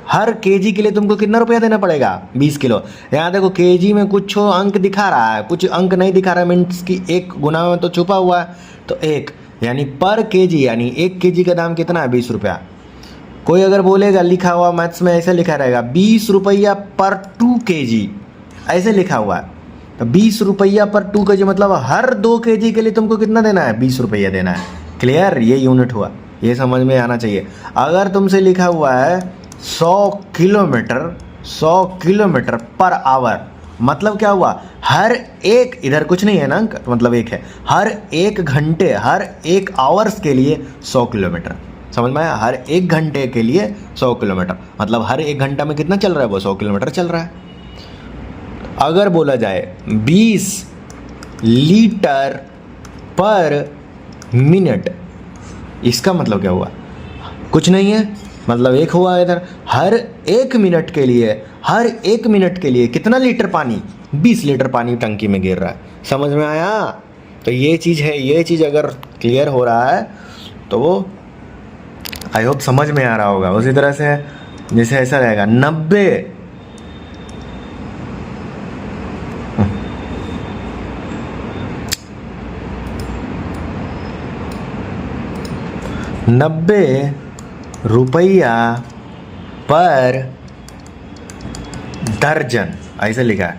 हर केजी के लिए तुमको कितना रुपया देना पड़ेगा, 20 किलो। यहाँ देखो केजी में कुछ अंक दिखा रहा है, कुछ अंक नहीं दिखा रहा है, मीन्स की 1 गुना में तो छुपा हुआ है, तो 1 यानी पर केजी, यानी 1 केजी का दाम कितना है, 20 रुपया। कोई अगर बोलेगा, लिखा हुआ मैथ्स में ऐसे लिखा रहेगा 20 रुपया पर 2 केजी, ऐसे लिखा हुआ है। तो 20 रुपया पर 2 केजी मतलब हर 2 केजी के लिए तुमको कितना देना है, 20 रुपया देना है। क्लियर? ये यूनिट हुआ, ये समझ में आना चाहिए। अगर तुमसे लिखा हुआ है 100 किलोमीटर पर आवर, मतलब क्या हुआ, हर एक, इधर कुछ नहीं है ना अंक, मतलब 1 है, हर 1 घंटे, हर 1 आवर्स के लिए 100 किलोमीटर। समझ में आया? हर 1 घंटे के लिए 100 किलोमीटर, मतलब हर 1 घंटा में कितना चल रहा है, वो 100 किलोमीटर चल रहा है। अगर बोला जाए 20 लीटर पर मिनट, इसका मतलब क्या हुआ, कुछ नहीं है, मतलब 1 हुआ इधर। हर 1 मिनट के लिए, हर 1 मिनट के लिए कितना लीटर पानी, 20 लीटर पानी टंकी में गिर रहा है। समझ में आया? तो ये चीज़ है, ये चीज़ अगर क्लियर हो रहा है तो वो आई होप समझ में आ रहा होगा। उसी तरह से जैसे ऐसा रहेगा 90 रुपया पर दर्जन ऐसे लिखा है,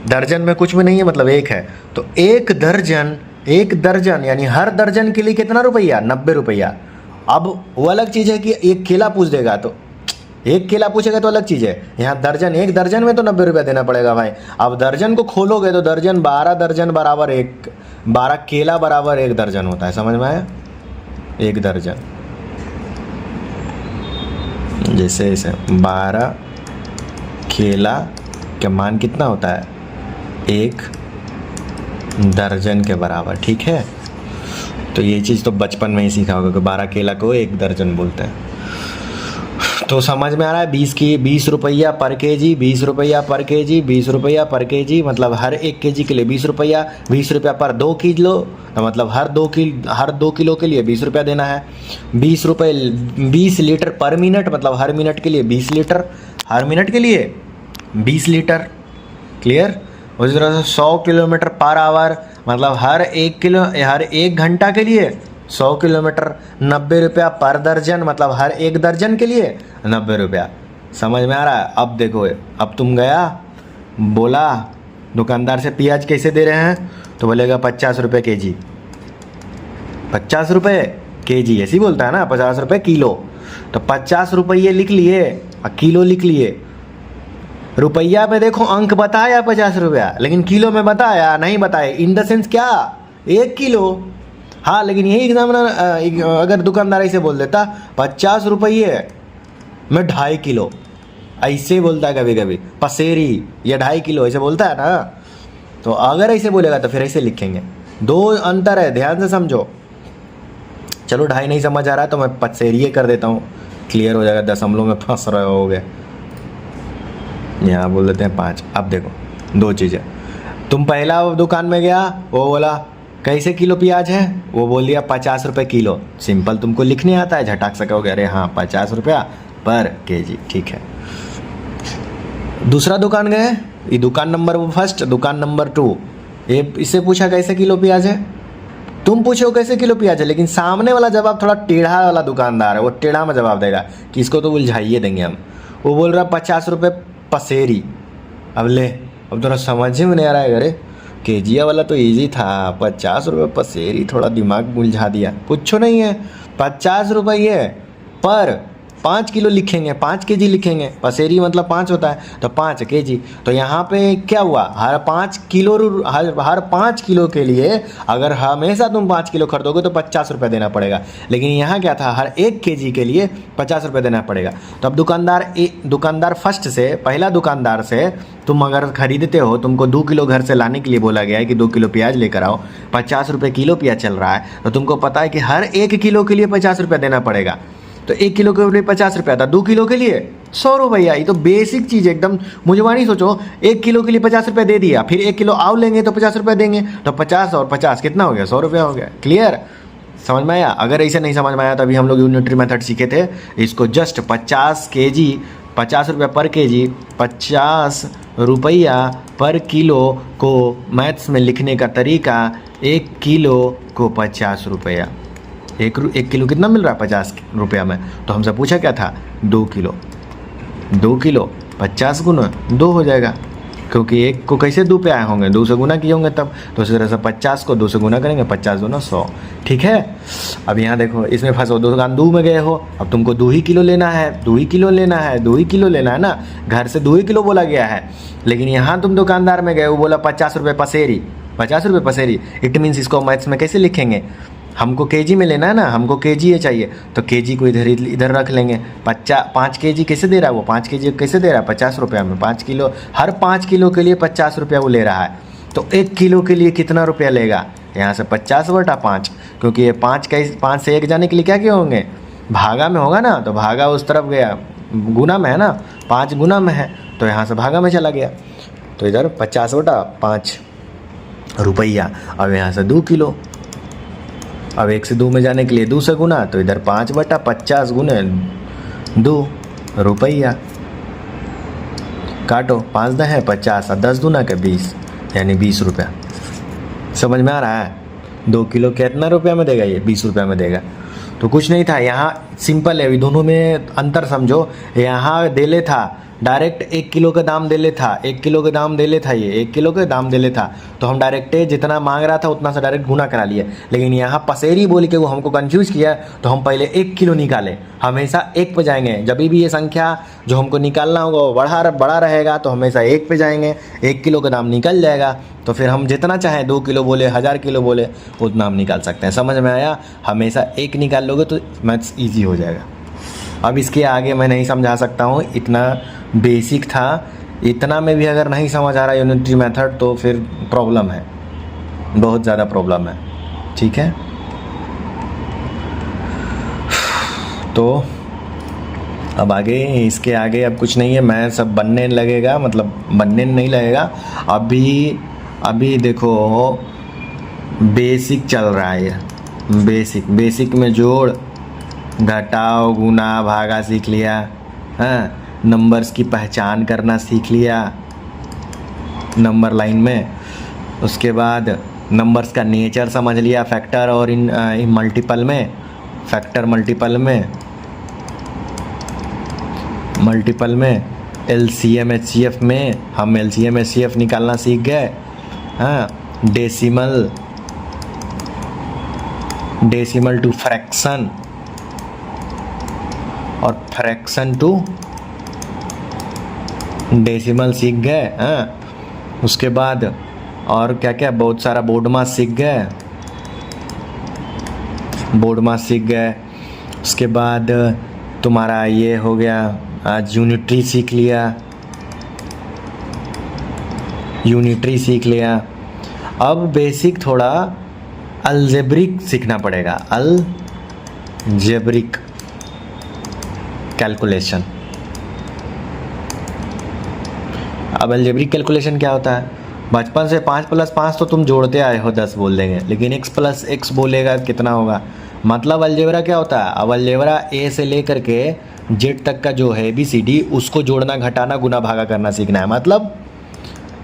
दर्जन में कुछ भी नहीं है, मतलब एक है। तो एक दर्जन यानी हर दर्जन के लिए कितना रुपया? 90 रुपया। अब वो अलग चीज़ है कि एक केला पूछ देगा, तो एक केला पूछेगा तो अलग चीज़ है। यहाँ दर्जन, एक दर्जन में तो 90 रुपया देना पड़ेगा भाई। अब दर्जन को खोलोगे तो दर्जन 12 दर्जन बराबर 12 केला बराबर 1 दर्जन होता है, समझ में आया? 1 दर्जन, जैसे इसे 12 केला का मान कितना होता है? 1 दर्जन के बराबर, ठीक है। तो ये चीज़ तो बचपन में ही सीखा होगा कि 12 केला को 1 दर्जन बोलते हैं। तो समझ में आ रहा है? 20 रुपया पर केजी, 20 रुपया पर केजी, 20 रुपया पर केजी, मतलब हर 1 केजी के लिए 20 रुपया। 20 रुपया पर 2 किलो, तो मतलब हर 2 किलो के लिए 20 रुपया देना है। 20 रुपये 20 लीटर पर मिनट, मतलब हर मिनट के लिए 20 लीटर, हर मिनट के लिए 20 लीटर। क्लियर? उसी तरह से 100 किलोमीटर पर आवर, मतलब हर 1 घंटा के लिए 100 किलोमीटर। 90 रुपया पर दर्जन, मतलब हर 1 दर्जन के लिए 90 रुपया। समझ में आ रहा है? अब देखो, अब तुम गया, बोला दुकानदार से प्याज कैसे दे रहे हैं, तो बोलेगा 50 रुपये के जी। 50 रुपये के जी ऐसे ही बोलता है ना, 50 रुपये किलो। तो 50 रुपये लिख लिए और किलो लिख लिए। रुपया में देखो अंक बताया 50 रुपया, लेकिन किलो में बताया नहीं बताया। इन द सेंस क्या? 1 किलो। हाँ, लेकिन यही एग्जामिनर अगर दुकानदार ऐसे बोल देता 50 रुपये में 2.5 किलो, ऐसे बोलता है कभी कभी, पसेरी या 2.5 किलो ऐसे बोलता है ना। तो अगर ऐसे बोलेगा तो फिर ऐसे लिखेंगे। 2 अंतर है, ध्यान से समझो। चलो 2.5 नहीं समझ आ रहा है तो मैं पसेरी कर देता हूँ, क्लियर हो जाएगा। दशमलव में फंस रहे होगे, यहाँ बोल देते हैं 5। अब देखो 2 चीज़ें। तुम पहला दुकान में गया, वो बोला कैसे किलो प्याज है, वो बोल दिया 50 रुपये किलो। सिंपल, तुमको लिखने आता है, झटाक से कहोगे अरे हाँ 50 रुपया पर केजी, ठीक है। दूसरा दुकान गए, ये दुकान नंबर 1, दुकान नंबर 2, ये इससे पूछा कैसे किलो प्याज है, तुम पूछो कैसे किलो प्याज है, लेकिन सामने वाला जवाब थोड़ा टेढ़ा वाला दुकानदार है, वो टेढ़ा में जवाब देगा कि इसको तो उलझाइए देंगे हम। वो बोल रहा 50 रुपये पसेरी। अब ले, अब थोड़ा समझ में नहीं आ रहा है, अरे केजिया वाला तो इजी था, 50 रुपये पसेरी, थोड़ा दिमाग उलझा दिया। कुछ नहीं है, 50 रुपये पर 5 किलो लिखेंगे, 5 केजी लिखेंगे। पसेरी मतलब 5 होता है, तो 5 केजी। तो यहाँ पे क्या हुआ, हर 5 किलो के लिए अगर हमेशा तुम 5 किलो खरीदोगे तो 50 रुपये देना पड़ेगा। लेकिन यहाँ क्या था, हर 1 केजी के लिए 50 रुपये देना पड़ेगा। तो अब दुकानदार फर्स्ट से, पहला दुकानदार से तुम अगर खरीदते हो, तुमको 2 किलो घर से लाने के लिए बोला गया है कि 2 किलो प्याज लेकर आओ, 50 रुपये किलो प्याज चल रहा है, तो तुमको पता है कि हर 1 किलो के लिए 50 रुपये देना पड़ेगा। तो 1 किलो के लिए 50 रुपया था, 2 किलो के लिए 100 रुपया। ये तो बेसिक चीज़ है एकदम, मुझे वहाँ नहीं सोचो 1 किलो के लिए 50 रुपया दे दिया, फिर 1 किलो आव लेंगे तो 50 रुपया देंगे, तो 50 और 50 कितना हो गया, 100 रुपया हो गया। क्लियर? समझ में आया? अगर ऐसे नहीं समझ में आया तो अभी हम लोग यूनिटरी मेथड सीखे थे, इसको जस्ट 50 केजी, 50 रुपया पर केजी, 50 रुपया पर किलो को मैथ्स में लिखने का तरीका, 1 किलो को 50 रुपया। 1 किलो कितना मिल रहा है 50 रुपया में, तो हमसे पूछा क्या था, 2 किलो। 2 किलो 50 गुना 2 हो जाएगा, क्योंकि 1 को कैसे 2 पे आए होंगे, 2 से गुना किए होंगे तब। तो इस तरह से 50 को 2 से गुना करेंगे, 50 दूना 100, ठीक है। अब यहाँ देखो, इसमें फंसो, दुकान 2 में गए हो, अब तुमको 2 ही किलो लेना है, 2 ही किलो लेना है, 2 ही किलो लेना है ना, घर से 2 ही किलो बोला गया है। लेकिन यहाँ तुम दुकानदार में गए, वो बोला 50 रुपये पसेरी, 50 रुपये पसेरी। इट मीन्स इसको मैथ्स में कैसे लिखेंगे, हमको केजी में लेना है ना, हमको केजी ये चाहिए, तो केजी को इधर रख लेंगे। 5 केजी कैसे दे रहा है वो, 5 केजी कैसे दे रहा है 50 रुपया में। 5 किलो, हर 5 किलो के लिए 50 रुपया वो ले रहा है, तो 1 किलो के लिए कितना रुपया लेगा, यहाँ से 50/5, क्योंकि ये 5 से 1 जाने के लिए क्या किए होंगे, भागा में होगा ना, तो भागा उस तरफ गया, गुना में है ना, 5 गुना में है, तो यहाँ से भागा में चला गया, तो इधर 50/5 रुपया। अब यहाँ से 2 किलो, अब 1 से 2 में जाने के लिए 2 से गुना, तो इधर 5/50 गुने 2 रुपया। काटो, 5 10 है 50 और 10 दूना के 20, यानी 20 रुपया। समझ में आ रहा है? 2 किलो कितना रुपया में देगा, ये 20 रुपया में देगा। तो कुछ नहीं था, यहाँ सिंपल है, दोनों में अंतर समझो। यहाँ देले था डायरेक्ट 1 किलो का दाम देले था, 1 किलो का दाम देले था, ये 1 किलो का दाम देले था, तो हम डायरेक्ट जितना मांग रहा था उतना से डायरेक्ट गुना करा लिए। लेकिन यहाँ पसेरी बोल के वो हमको कंफ्यूज किया, तो हम पहले 1 किलो निकाले। हमेशा 1 पे जाएंगे, जब भी ये संख्या जो हमको निकालना होगा वो बड़ा रहेगा तो हमेशा 1 पे जाएंगे, 1 किलो का दाम निकल जाएगा, तो फिर हम जितना चाहें 2 किलो बोले, 1000 किलो बोले, उतना हम निकाल सकते हैं। समझ में आया? हमेशा 1 निकाल लोगे तो मैथ्स ईजी हो जाएगा। अब इसके आगे मैं नहीं समझा सकता हूँ, इतना बेसिक था, इतना में भी अगर नहीं समझ आ रहा यूनिटरी मेथड तो फिर प्रॉब्लम है, बहुत ज़्यादा प्रॉब्लम है। ठीक है, तो अब आगे, इसके आगे अब कुछ नहीं है, मैं सब बनने लगेगा, मतलब बनने नहीं लगेगा। अभी देखो बेसिक चल रहा है, बेसिक में जोड़ घटाव गुना भागा सीख लिया, हाँ, नंबर्स की पहचान करना सीख लिया नंबर लाइन में। उसके बाद नंबर्स का नेचर समझ लिया, फैक्टर और इन मल्टीपल में, फैक्टर मल्टीपल में एलसीएम एचसीएफ में हम एलसीएम एचसीएफ निकालना सीख गए। हाँ, डेसिमल टू फ्रैक्शन और फ्रैक्शन टू डेसिमल सीख गए। हाँ, उसके बाद और क्या क्या, बहुत सारा बोर्ड मास सीख गए। उसके बाद तुम्हारा ये हो गया, आज यूनिटरी सीख लिया। अब बेसिक थोड़ा अलजेब्रिक सीखना पड़ेगा, अलजेब्रिक कैलकुलेशन। अब अलजेब्रिक कैलकुलेशन क्या होता है? बचपन से 5 + 5 तो तुम जोड़ते आए हो, 10 बोल देंगे, लेकिन x + x बोलेगा कितना होगा? मतलब अलजेब्रा क्या होता है? अब अलजेब्रा ए से लेकर के जेड तक का जो है ABCD, उसको जोड़ना, घटाना, गुना भागा करना सीखना है। मतलब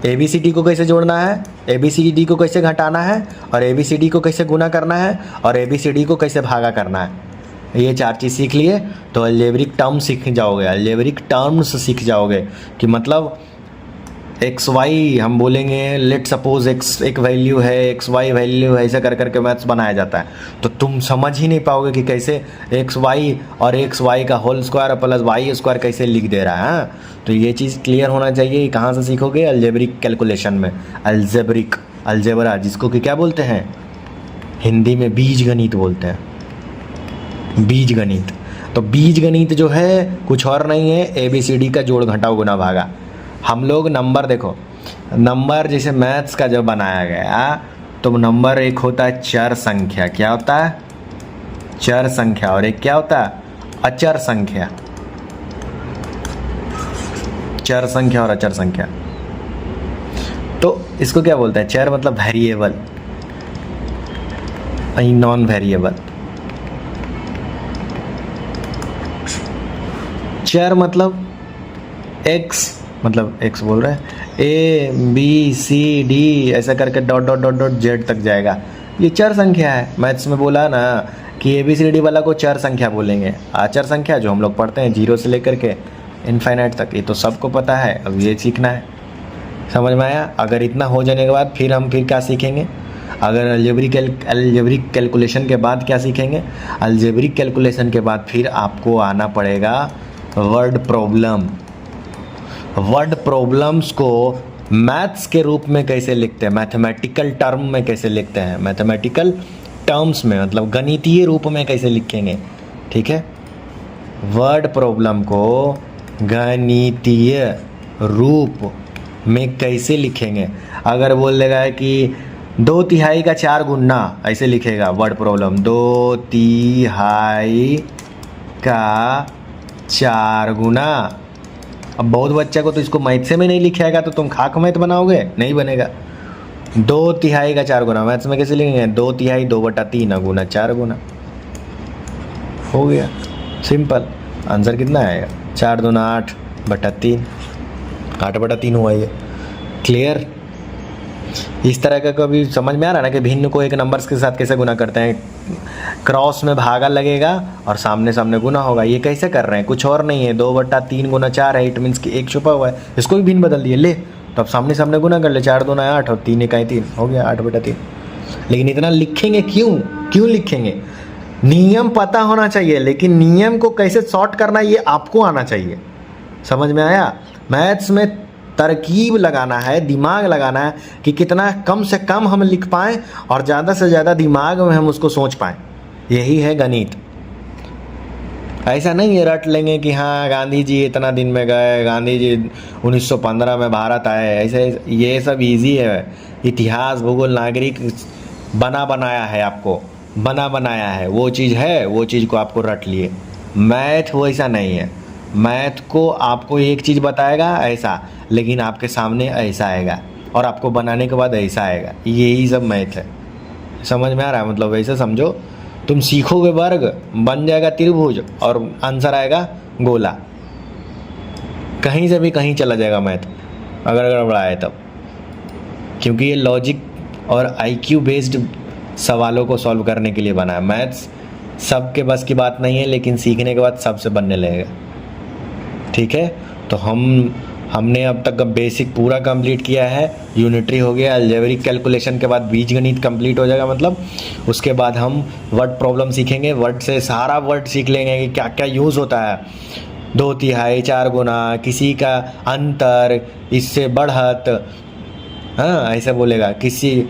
ABCD को कैसे जोड़ना है, ABCD को कैसे घटाना है, और ABCD को कैसे गुना करना है, और ABCD को कैसे भागा करना है। ये 4 चीज़ सीख लिए तो अलजेब्रिक टर्म्स सीख जाओगे कि मतलब XY हम बोलेंगे, लेट सपोज x एक वैल्यू है, XY वैल्यू है, ऐसे कर करके मैथ्स बनाया जाता है। तो तुम समझ ही नहीं पाओगे कि कैसे XY और XY का whole square plus y square कैसे लिख दे रहा है। हाँ? तो ये चीज़ क्लियर होना चाहिए। कहाँ से सीखोगे? अलजेब्रिक कैलकुलेशन में। अलजेब्रा जिसको कि क्या बोलते हैं हिंदी में? बीज गणित बोलते हैं, बीज गणित। तो बीज गणित जो है कुछ और नहीं है, ABCD का जोड़ घटाव गुना भागा। हम लोग नंबर, देखो नंबर जैसे मैथ्स का जब बनाया गया तो नंबर एक होता है चर संख्या। क्या होता है? चर संख्या। और एक क्या होता है? अचर संख्या। चर संख्या और अचर संख्या। तो इसको क्या बोलते हैं? चर मतलब वेरिएबल, नॉन वेरिएबल। चर मतलब x, मतलब x बोल रहे हैं, ABCD ऐसा करके डॉट जेड तक जाएगा, ये चर संख्या है। मैथ्स में बोला ना कि ABCD वाला को चर संख्या बोलेंगे। आचर संख्या जो हम लोग पढ़ते हैं 0 से लेकर के इनफाइनाइट तक, ये तो सबको पता है। अब ये सीखना है, समझ में आया? अगर इतना हो जाने के बाद फिर हम क्या सीखेंगे? अगर अलजेब्रिक कैलकुलेशन के बाद क्या सीखेंगे? अलजेब्रिक कैलकुलेशन के बाद फिर आपको आना पड़ेगा वर्ड प्रॉब्लम्स को मैथ्स के रूप में कैसे लिखते हैं, मैथमेटिकल टर्म में कैसे लिखते हैं, मैथमेटिकल टर्म्स में, मतलब गणितीय रूप में कैसे लिखेंगे। ठीक है, वर्ड प्रॉब्लम को गणितीय रूप में कैसे लिखेंगे। अगर बोल देगा कि 2/3 का 4 गुना, ऐसे लिखेगा वर्ड प्रॉब्लम, 2/3 का 4 गुना। अब बहुत बच्चा को तो इसको मैथ्स में नहीं लिखेगा, तो तुम खाक मैथ बनाओगे? नहीं बनेगा। 2/3 का 4 गुना मैथ्स में कैसे लिखेंगे? 2/3 2/3 गुना 4 गुना, हो गया सिंपल। आंसर कितना आएगा? 4 दूना 8/3, 8/3 हुआ ये। क्लियर? इस तरह का कभी समझ में आ रहा है ना कि भिन्न को एक नंबर्स के साथ कैसे गुना करते हैं। क्रॉस में भागा लगेगा और सामने सामने गुना होगा। ये कैसे कर रहे हैं, कुछ और नहीं है, 2/3 गुना 4 है, इट मीन्स कि 1 छुपा हुआ है, इसको भी भिन्न बदल दिए। ले तो अब सामने सामने गुना कर ले, 4 दूना 8 और 3 इकाई 3 हो गया 8/3। लेकिन इतना लिखेंगे क्यों लिखेंगे? नियम पता होना चाहिए, लेकिन नियम को कैसे शॉर्ट करना ये आपको आना चाहिए। समझ में आया? मैथ्स में तरकीब लगाना है, दिमाग लगाना है कि कितना कम से कम हम लिख पाएँ और ज़्यादा से ज़्यादा दिमाग में हम उसको सोच पाएँ। यही है गणित। ऐसा नहीं है रट लेंगे कि हाँ गांधी जी इतना दिन में गए, गांधी जी 1915 में भारत आए, ऐसे ये सब इजी है। इतिहास, भूगोल, नागरिक बनाया है, आपको बनाया है, वो चीज़ है, वो चीज़ को आपको रट लिए। मैथ वैसा नहीं है। मैथ को आपको एक चीज़ बताएगा ऐसा, लेकिन आपके सामने ऐसा आएगा और आपको बनाने के बाद ऐसा आएगा। यही सब मैथ है। समझ में आ रहा है? मतलब वैसे समझो, तुम सीखोगे वर्ग, बन जाएगा त्रिभुज और आंसर आएगा गोला। कहीं से भी कहीं चला जाएगा मैथ, अगर गड़बड़ा है तब। क्योंकि ये लॉजिक और आईक्यू बेस्ड सवालों को सॉल्व करने के लिए बना है। मैथ्स सबके बस की बात नहीं है, लेकिन सीखने के बाद सबसे बनने लगेगा। ठीक है, तो हमने अब तक बेसिक पूरा कंप्लीट किया है। यूनिटरी हो गया, अलजेब्रिक कैलकुलेशन के बाद बीजगणित कंप्लीट हो जाएगा। मतलब उसके बाद हम वर्ड प्रॉब्लम सीखेंगे। वर्ड से सारा वर्ड सीख लेंगे कि क्या क्या यूज़ होता है। 2/3, 4 गुना, किसी का अंतर, इससे बढ़त, हाँ ऐसा बोलेगा। किसी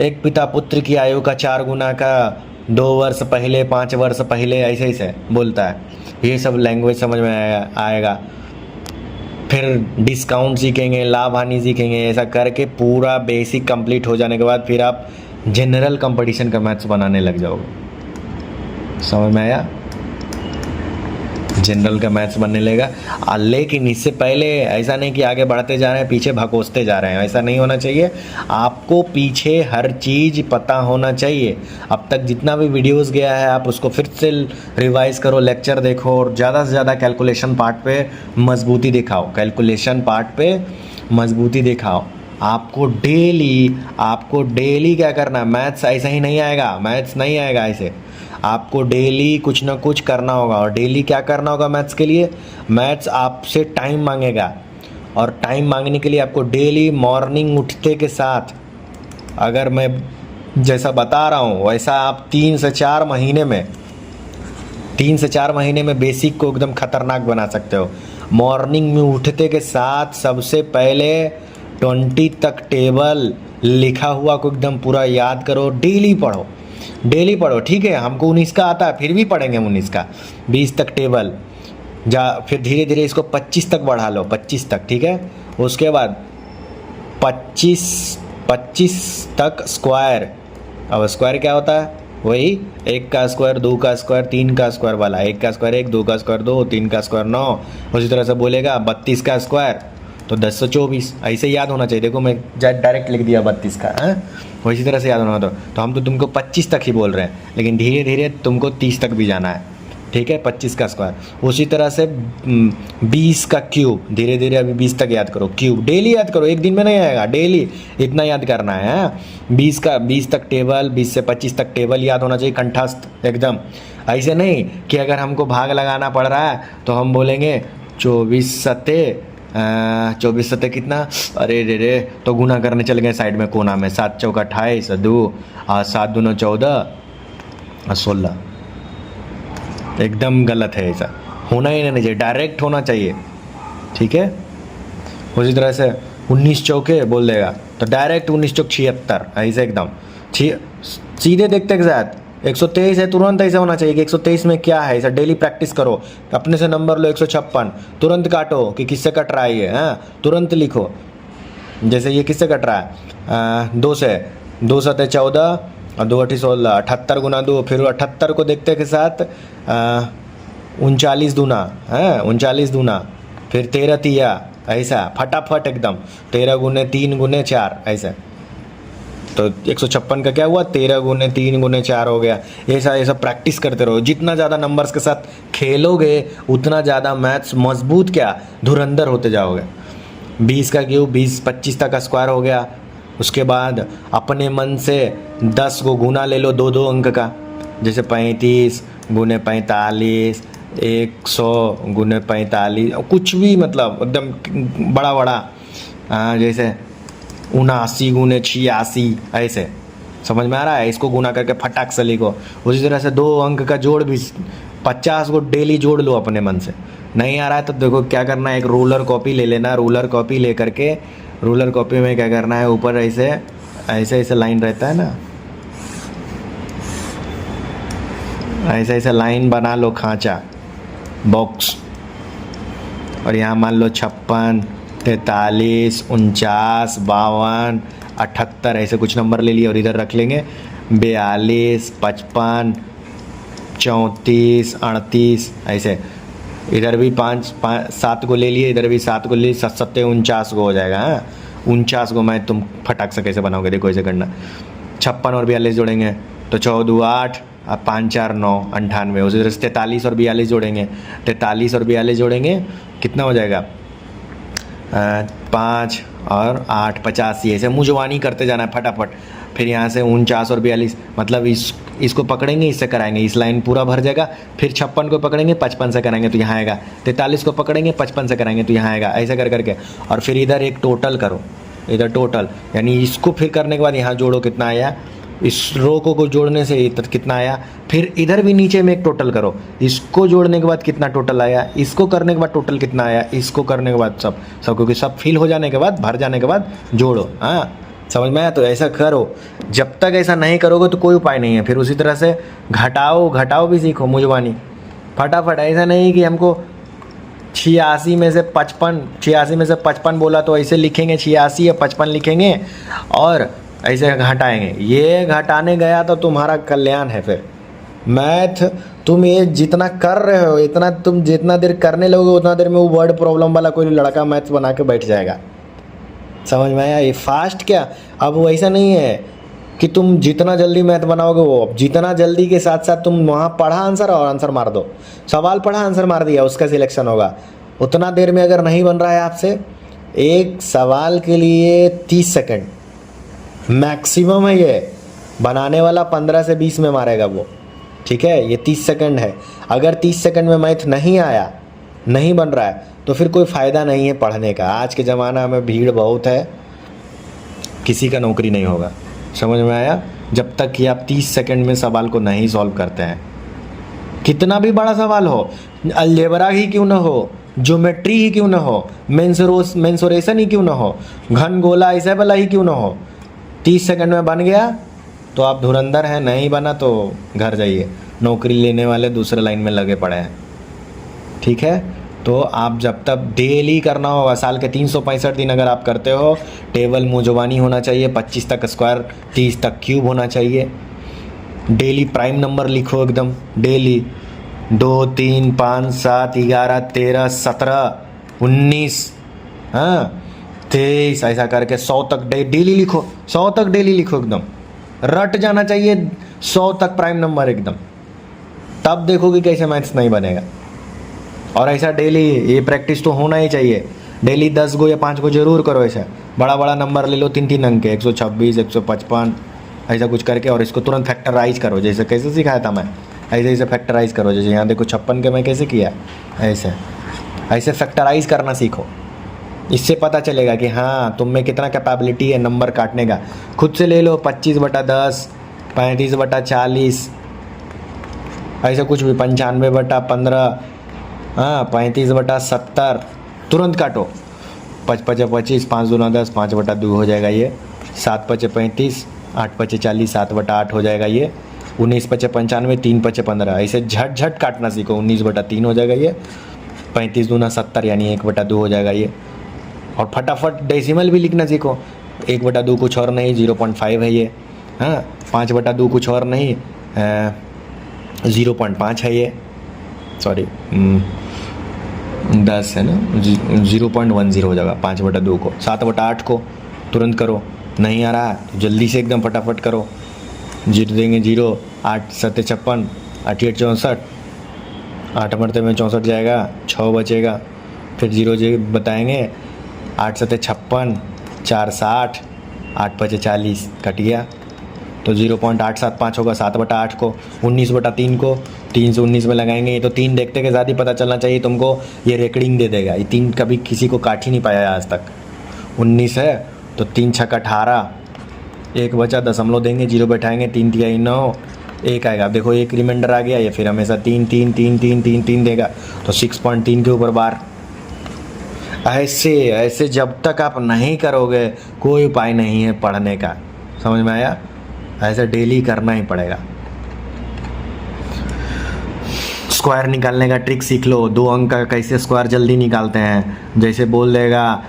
एक पिता पुत्र की आयु का 4 गुना का 2 वर्ष पहले, 5 वर्ष पहले, ऐसे बोलता है। ये सब लैंग्वेज समझ में आएगा। फिर डिस्काउंट सीखेंगे, लाभ हानि सीखेंगे। ऐसा करके पूरा बेसिक कंप्लीट हो जाने के बाद फिर आप जनरल कंपटीशन का मैथ्स बनाने लग जाओगे। समझ में आया? जनरल का मैथ्स बनने लगेगा। लेकिन इससे पहले ऐसा नहीं कि आगे बढ़ते जा रहे हैं, पीछे भकोसते जा रहे हैं। ऐसा नहीं होना चाहिए। आपको पीछे हर चीज़ पता होना चाहिए। अब तक जितना भी वीडियोस गया है आप उसको फिर से रिवाइज करो, लेक्चर देखो और ज़्यादा से ज़्यादा कैलकुलेशन पार्ट पे मजबूती दिखाओ। कैलकुलेशन पार्ट पे मजबूती दिखाओ। आपको डेली क्या करना? मैथ्स ऐसा ही नहीं आएगा। मैथ्स नहीं आएगा ऐसे। आपको डेली कुछ ना कुछ करना होगा। और डेली क्या करना होगा मैथ्स के लिए? मैथ्स आपसे टाइम मांगेगा, और टाइम मांगने के लिए आपको डेली मॉर्निंग उठते के साथ, अगर मैं जैसा बता रहा हूँ वैसा आप 3 से 4 महीने में बेसिक को एकदम खतरनाक बना सकते हो। मॉर्निंग में उठते के साथ सबसे पहले 20 तक टेबल लिखा हुआ को एकदम पूरा याद करो। डेली पढ़ो। ठीक है, हमको 19 का आता है, फिर भी पढ़ेंगे हम 19 का। 20 तक टेबल फिर धीरे धीरे इसको 25 तक बढ़ा लो, 25 तक। ठीक है, उसके बाद 25 तक स्क्वायर। अब स्क्वायर क्या होता है? वही 1 का स्क्वायर, 2 का स्क्वायर, 3 का स्क्वायर वाला। 1 का स्क्वायर 1, 2 का स्क्वायर 2, 3 का स्क्वायर 9। उसी तरह से बोलेगा 32 का स्क्वायर तो 10 से 24। ऐसे याद होना चाहिए। देखो मैं डायरेक्ट लिख दिया 32 का, है वैसी तरह से याद होना। तो हम तो तुमको 25 तक ही बोल रहे हैं, लेकिन धीरे धीरे तुमको 30 तक भी जाना है। ठीक है, 25 का स्क्वायर। उसी तरह से 20 का क्यूब, धीरे धीरे अभी 20 तक याद करो। क्यूब डेली याद करो, एक दिन में नहीं आएगा, डेली इतना याद करना है। 20 तक टेबल, 20 से 25 तक टेबल याद होना चाहिए, कंठस्थ एकदम। ऐसे नहीं कि अगर हमको भाग लगाना पड़ रहा है तो हम बोलेंगे 24 सत्ते कितना, अरे रे तो गुना करने चले गए साइड में कोना में। 7 चौका 28, 2 और 7 दूना 14 और 16। एकदम गलत है। ऐसा होना ही नहीं चाहिए, डायरेक्ट होना चाहिए। ठीक है, उसी तरह से 19 चौके बोल देगा तो डायरेक्ट 19 चौक 76, ऐसे एकदम सीधे देखते के साथ। 123 है, तुरंत ऐसा होना चाहिए कि 123 में क्या है। ऐसा डेली प्रैक्टिस करो। अपने से नंबर लो 156, तुरंत काटो कि किससे कट रहा है ये, हाँ तुरंत लिखो। जैसे ये किससे कट रहा है? 2 से। 2 सत्ते 14 और 2 8 16, 78 गुना 2। फिर 78 को देखते के साथ 39 दूना, है 39 दूना। फिर 13 तिया, ऐसा फटाफट एकदम। 13 गुने 3 गुने 4, ऐसा। तो 156 का क्या हुआ? 13 गुने 3 गुने 4 हो गया। ऐसा प्रैक्टिस करते रहो। जितना ज़्यादा नंबर्स के साथ खेलोगे उतना ज़्यादा मैथ्स मजबूत, क्या धुरंधर होते जाओगे। 20 का क्यूब, 25 तक का स्क्वायर हो गया। उसके बाद अपने मन से 10 को गुना ले लो 2-2 अंक का, जैसे 35 गुने 45, 100 गुने 45, कुछ भी मतलब एकदम बड़ा बड़ा, जैसे 79 गुने 86, ऐसे समझ में आ रहा है। इसको गुना करके फटाक से लिखो। उसी तरह से 2 अंक का जोड़ भी 50 को डेली जोड़ लो अपने मन से। नहीं आ रहा है तो देखो क्या करना है, एक रूलर कॉपी ले लेना। रूलर कॉपी ले करके रूलर कॉपी में क्या करना है, ऊपर ऐसे ऐसे ऐसे लाइन रहता है ना, ऐसे ऐसे लाइन बना लो, खांचा बॉक्स, और यहाँ मान लो 56, 43, 49, 52, 78 ऐसे कुछ नंबर ले लिए और इधर रख लेंगे 42, 55, 34, 38 ऐसे। इधर भी 7 को ले लिए, इधर भी 7 को ले लिए, 7 7 49 को हो जाएगा। हाँ 49 को मैं तुम फटाक से कैसे बनाओगे, देखो ऐसे करना। 56 और 42 जोड़ेंगे तो 14 8, अब 5 4 9 98। उसी तरह से 43 और 42 जोड़ेंगे, 43 और 42 जोड़ेंगे कितना हो जाएगा, 5 और 8 85। ऐसे मुंहजबानी करते जाना है फटाफट। फिर यहाँ से 49 और 42, मतलब इसको पकड़ेंगे, इससे कराएंगे, इस लाइन पूरा भर जाएगा। फिर 56 को पकड़ेंगे 55 से कराएंगे तो यहाँ आएगा, 43 को पकड़ेंगे 55 से कराएंगे तो यहाँ आएगा, ऐसे कर करके। और फिर इधर एक टोटल करो, इधर टोटल, यानी इसको फिर करने के बाद यहाँ जोड़ो कितना आया, इस रो को जोड़ने से इधर कितना आया। फिर इधर भी नीचे में एक टोटल करो, इसको जोड़ने के बाद कितना टोटल आया, इसको करने के बाद टोटल कितना आया, इसको करने के बाद सब क्योंकि सब फिल हो जाने के बाद, भर जाने के बाद जोड़ो। हाँ समझ में आया। तो ऐसा करो, जब तक ऐसा नहीं करोगे तो कोई उपाय नहीं है। फिर उसी तरह से घटाओ भी सीखो मुंहजबानी फटाफट। ऐसा नहीं कि हमको 86 में से 55 बोला तो ऐसे लिखेंगे 86 या 55 लिखेंगे और ऐसे घटाएंगे। ये घटाने गया तो तुम्हारा कल्याण है। फिर मैथ तुम ये जितना कर रहे हो, इतना तुम जितना देर करने लगोगे उतना देर में वो वर्ड प्रॉब्लम वाला कोई लड़का मैथ्स बना के बैठ जाएगा। समझ में आया। ये फास्ट क्या, अब वो ऐसा नहीं है कि तुम जितना जल्दी मैथ बनाओगे वो, जितना जल्दी के साथ साथ तुम वहाँ पढ़ा आंसर और आंसर मार दो। सवाल पढ़ा आंसर मार दिया, उसका सिलेक्शन होगा। उतना देर में अगर नहीं बन रहा है आपसे, एक सवाल के लिए 30 सेकंड मैक्सिमम है। ये बनाने वाला 15 से 20 में मारेगा वो, ठीक है। ये 30 सेकंड है। अगर 30 सेकंड में मैथ नहीं आया, नहीं बन रहा है, तो फिर कोई फ़ायदा नहीं है पढ़ने का। आज के ज़माना में भीड़ बहुत है, किसी का नौकरी नहीं होगा। समझ में आया। जब तक कि आप 30 सेकंड में सवाल को नहीं सॉल्व करते हैं, कितना भी बड़ा सवाल हो, अलजेब्रा ही क्यों ना हो, ज्योमेट्री ही क्यों ना हो, मेंसुरेशन ही क्यों ना हो, घन गोला आइसोबेला ही क्यों ना हो, 30 सेकंड में बन गया तो आप धुरंधर हैं। नहीं बना तो घर जाइए, नौकरी लेने वाले दूसरे लाइन में लगे पड़े हैं, ठीक है। तो आप जब तक डेली करना होगा, साल के 365 दिन अगर आप करते हो, टेबल मुंहजबानी होना चाहिए, 25 तक स्क्वायर, 30 तक क्यूब होना चाहिए। डेली प्राइम नंबर लिखो एकदम डेली, 2 3 5 7 11 13 17 19 हाँ 23 ऐसा करके 100 तक डेली लिखो। 100 तक डेली लिखो, एकदम रट जाना चाहिए 100 तक प्राइम नंबर एकदम। तब देखोगे कैसे मैथ्स नहीं बनेगा। और ऐसा डेली ये प्रैक्टिस तो होना ही चाहिए। डेली 10 गो या 5 गो जरूर करो। ऐसा बड़ा बड़ा नंबर ले लो, 3 अंक के, 126 155 ऐसा कुछ करके, और इसको तुरंत फैक्टराइज करो। जैसे कैसे सिखाया था मैं, ऐसे ऐसे फैक्टराइज करो। जैसे यहाँ देखो 56 के मैं कैसे किया, ऐसे ऐसे फैक्टराइज करना सीखो। इससे पता चलेगा कि हाँ तुम में कितना कैपेबिलिटी है नंबर काटने का। खुद से ले लो 25/10, 35/40 ऐसा कुछ भी, 95/15 हाँ 35/70 तुरंत काटो। 5×5 = 25, 5 दूना 10, 5/2 हो जाएगा ये। 7×5 = 35, 8×5 = 40, 7/8 हो जाएगा ये। 19×5 = 95, 3×5 = 15 ऐसे झट काटना सीखो। 19/3 हो जाएगा ये। 35 दूना 70 यानी 1/2 हो जाएगा ये। और फटाफट डेसिमल भी लिखना सीखो। 1/2 कुछ और नहीं 0.5 है ये। हाँ 5/2 कुछ और नहीं 0.5 है ये, सॉरी 10 है ना, 0.10 हो जाएगा 5/2 को। 7/8 को तुरंत करो। नहीं आ रहा तो जल्दी से एकदम फटाफट करो। 0 देंगे 0, 8 7 56, 8 8 64, 8 मरते में 64 जाएगा, 6 बचेगा। फिर 0 बताएंगे, 8 7 56, 4 60, 8 पचे 40 कट गया, तो 0.875 होगा। 7/8 को 19/3 को 3 से 19 में लगाएंगे। ये तो 3 देखते के साथ ही पता चलना चाहिए तुमको, ये रेकॉर्डिंग दे देगा। ये 3 कभी किसी को काट ही नहीं पाया आज तक। 19 है तो 3 छक्का 18, 1 बचा, दशमलव देंगे, 0 बैठाएंगे, 3 तिहाई 9, 1 आएगा। अब देखो एक रिमाइंडर आ गया, ये फिर हमेशा 3 3 3 3 3 3 देगा, तो 6.3 के ऊपर बार। ऐसे ऐसे जब तक आप नहीं करोगे कोई उपाय नहीं है पढ़ने का, समझ में आया? ऐसे डेली करना ही पड़ेगा। स्क्वायर निकालने का ट्रिक सीख लो। 2 अंक का कैसे स्क्वायर जल्दी निकालते हैं, जैसे बोल देगा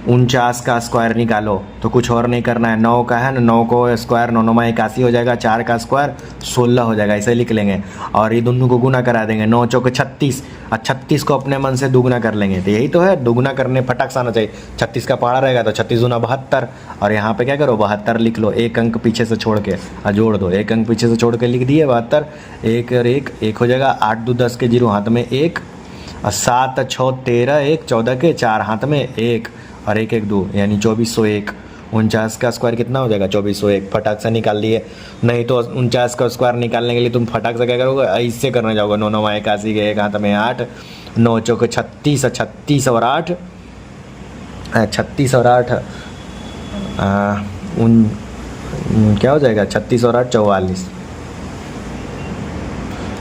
49 का स्क्वायर निकालो, तो कुछ और नहीं करना है। 9 का है ना, 9 को स्क्वायर 9 9 81 हो जाएगा, 4 का स्क्वायर 16 हो जाएगा, ऐसे लिख लेंगे। और ये दोनों को गुना करा देंगे, 9 चौके 36, और 36 को अपने मन से दुगुना कर लेंगे। तो यही तो है, दुगुना करने फटाक से आना चाहिए। 36 का पहाड़ा रहेगा तो 36 दूना 72, और यहाँ पे क्या करो 72 लिख लो, 1 अंक पीछे से छोड़ के और जोड़ दो। 1 अंक पीछे से छोड़ के लिख दिए 72, 1 और 1 हो जाएगा। 8 2 10 के 0 हाथ में 1, और 7 6 13, 1 14 के 4 हाथ में 1, और 1 1 2 यानी 2401। 49 का स्क्वायर कितना हो जाएगा 2401, फटाक से निकाल लिए। नहीं तो 49 का स्क्वायर निकालने के लिए तुम फटाक से क्या करोगे, ऐसे करने जाओगे। 9 9 81 के 1 हाथ में 8, 9 चौके 36, 36 और 8, 36 और 8 क्या हो जाएगा 36 और 8 44।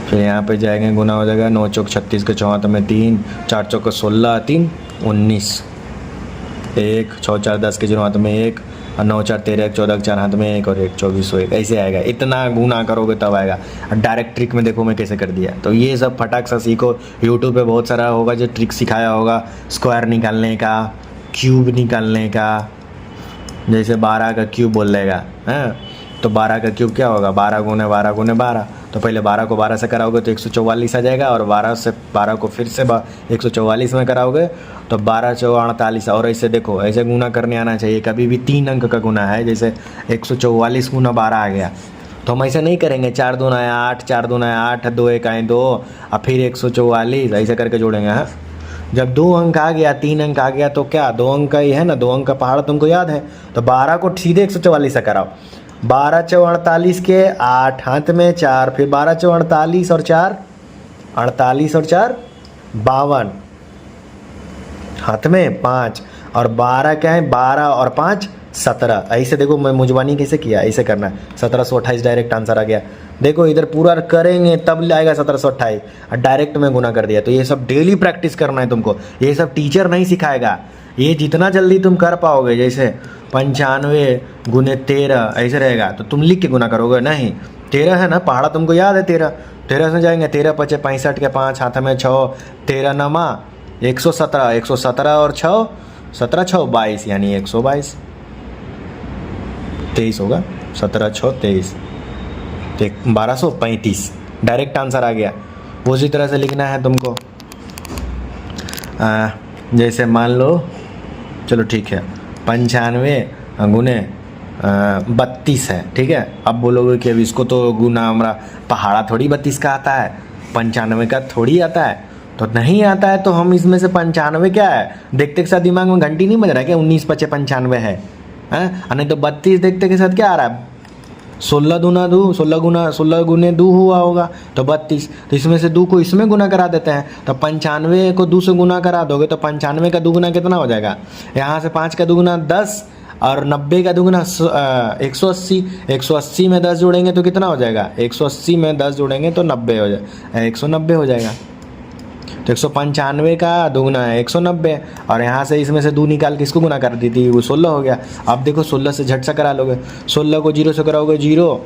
फिर यहाँ पे जाएंगे, गुना हो जाएगा। 9 चौक 36 के 4 हाथ में 3, 4 चौक 16, 3 19, 1 6 4 10 के 0 हाथ में 1, और 9 4 13 1 14 4 हाथ में 1, और 1 2401। ऐसे आएगा। इतना गुना करोगे तब आएगा। डायरेक्ट ट्रिक में देखो मैं कैसे कर दिया। तो ये सब फटाक सा सीखो। यूट्यूब पे बहुत सारा होगा जो ट्रिक सिखाया होगा, स्क्वायर निकालने का, क्यूब निकालने का। जैसे 12 का क्यूब बोल देगा, हैं तो 12 का क्यूब क्या होगा, 12 गुने 12 गुने 12। तो पहले 12 को 12 से कराओगे तो 144 आ जाएगा, और 12 को फिर से 144 में कराओगे तो 12 4 48। और ऐसे देखो, ऐसे गुना करने आना चाहिए। कभी भी 3 अंक का गुना है, जैसे 144 गुना 12 आ गया, तो हम ऐसे नहीं करेंगे 4 2 8, 4 2 8, 2 1 2, और फिर 144 ऐसे करके जोड़ेंगे। हाँ, जब 2 अंक आ गया, 3 अंक आ गया, तो क्या 2 अंक का ही है ना, 2 अंक का पहाड़ तुमको याद है। तो 12 को सीधे 144 से कराओ। 12 4 48 के 8 हाथ में 4, फिर 12 4 48 और 4 48 और 4 52, हाथ में 5, और 12 क्या है 12 और 5 17। ऐसे देखो मैं मुजबानी कैसे किया, ऐसे करना है। 1728 डायरेक्ट आंसर आ गया। देखो इधर पूरा करेंगे तब आएगा 1728, और डायरेक्ट में गुना कर दिया। तो ये सब डेली प्रैक्टिस करना है तुमको, ये सब टीचर नहीं सिखाएगा। ये जितना जल्दी तुम कर पाओगे, जैसे 95 गुने 13 ऐसे रहेगा, तो तुम लिख के गुना करोगे। नहीं 13 है ना, पहाड़ा तुमको याद है 13 से जाएंगे। 13 पचे 65 के 5 हाथ में 6, 13 नमा 117, 117 और 6 17 6 22 यानी 122, 23 होगा। 17 6 23, 1235 डायरेक्ट आंसर आ गया। उसी तरह से लिखना है तुमको। जैसे मान लो, चलो ठीक है, 95 गुने 32 है, ठीक है। अब बोलोगे कि अब इसको तो गुना हमारा पहाड़ा थोड़ी 32 का आता है, 95 का थोड़ी आता है। तो नहीं आता है तो हम इसमें से 95 क्या है देखते के साथ दिमाग में घंटी नहीं बज रहा है क्या, 19 पचे 95 है, नहीं तो 32 देखते के साथ क्या आ रहा है, 16 दूना 2, 16 गुने 2 हुआ होगा तो 32। तो इसमें से 2 को इसमें गुना करा देते हैं, तो 95 को 2 से गुना करा दोगे तो 95 का दुगुना कितना हो जाएगा, यहाँ से 5 का दुगुना 10, और 90 का दुगुना 180। 180 में 10 जोड़ेंगे तो कितना हो जाएगा, 180 में 10 जोड़ेंगे तो 90 हो जाएगा, 190 हो जाएगा। तो 195 का दुगुना है 190, और यहाँ से इसमें से 2 निकाल के इसको गुना कर दी थी, वो 16 हो गया। अब देखो 16 से झट सा करा लोगे, 16 को 0 से कराओगे 0,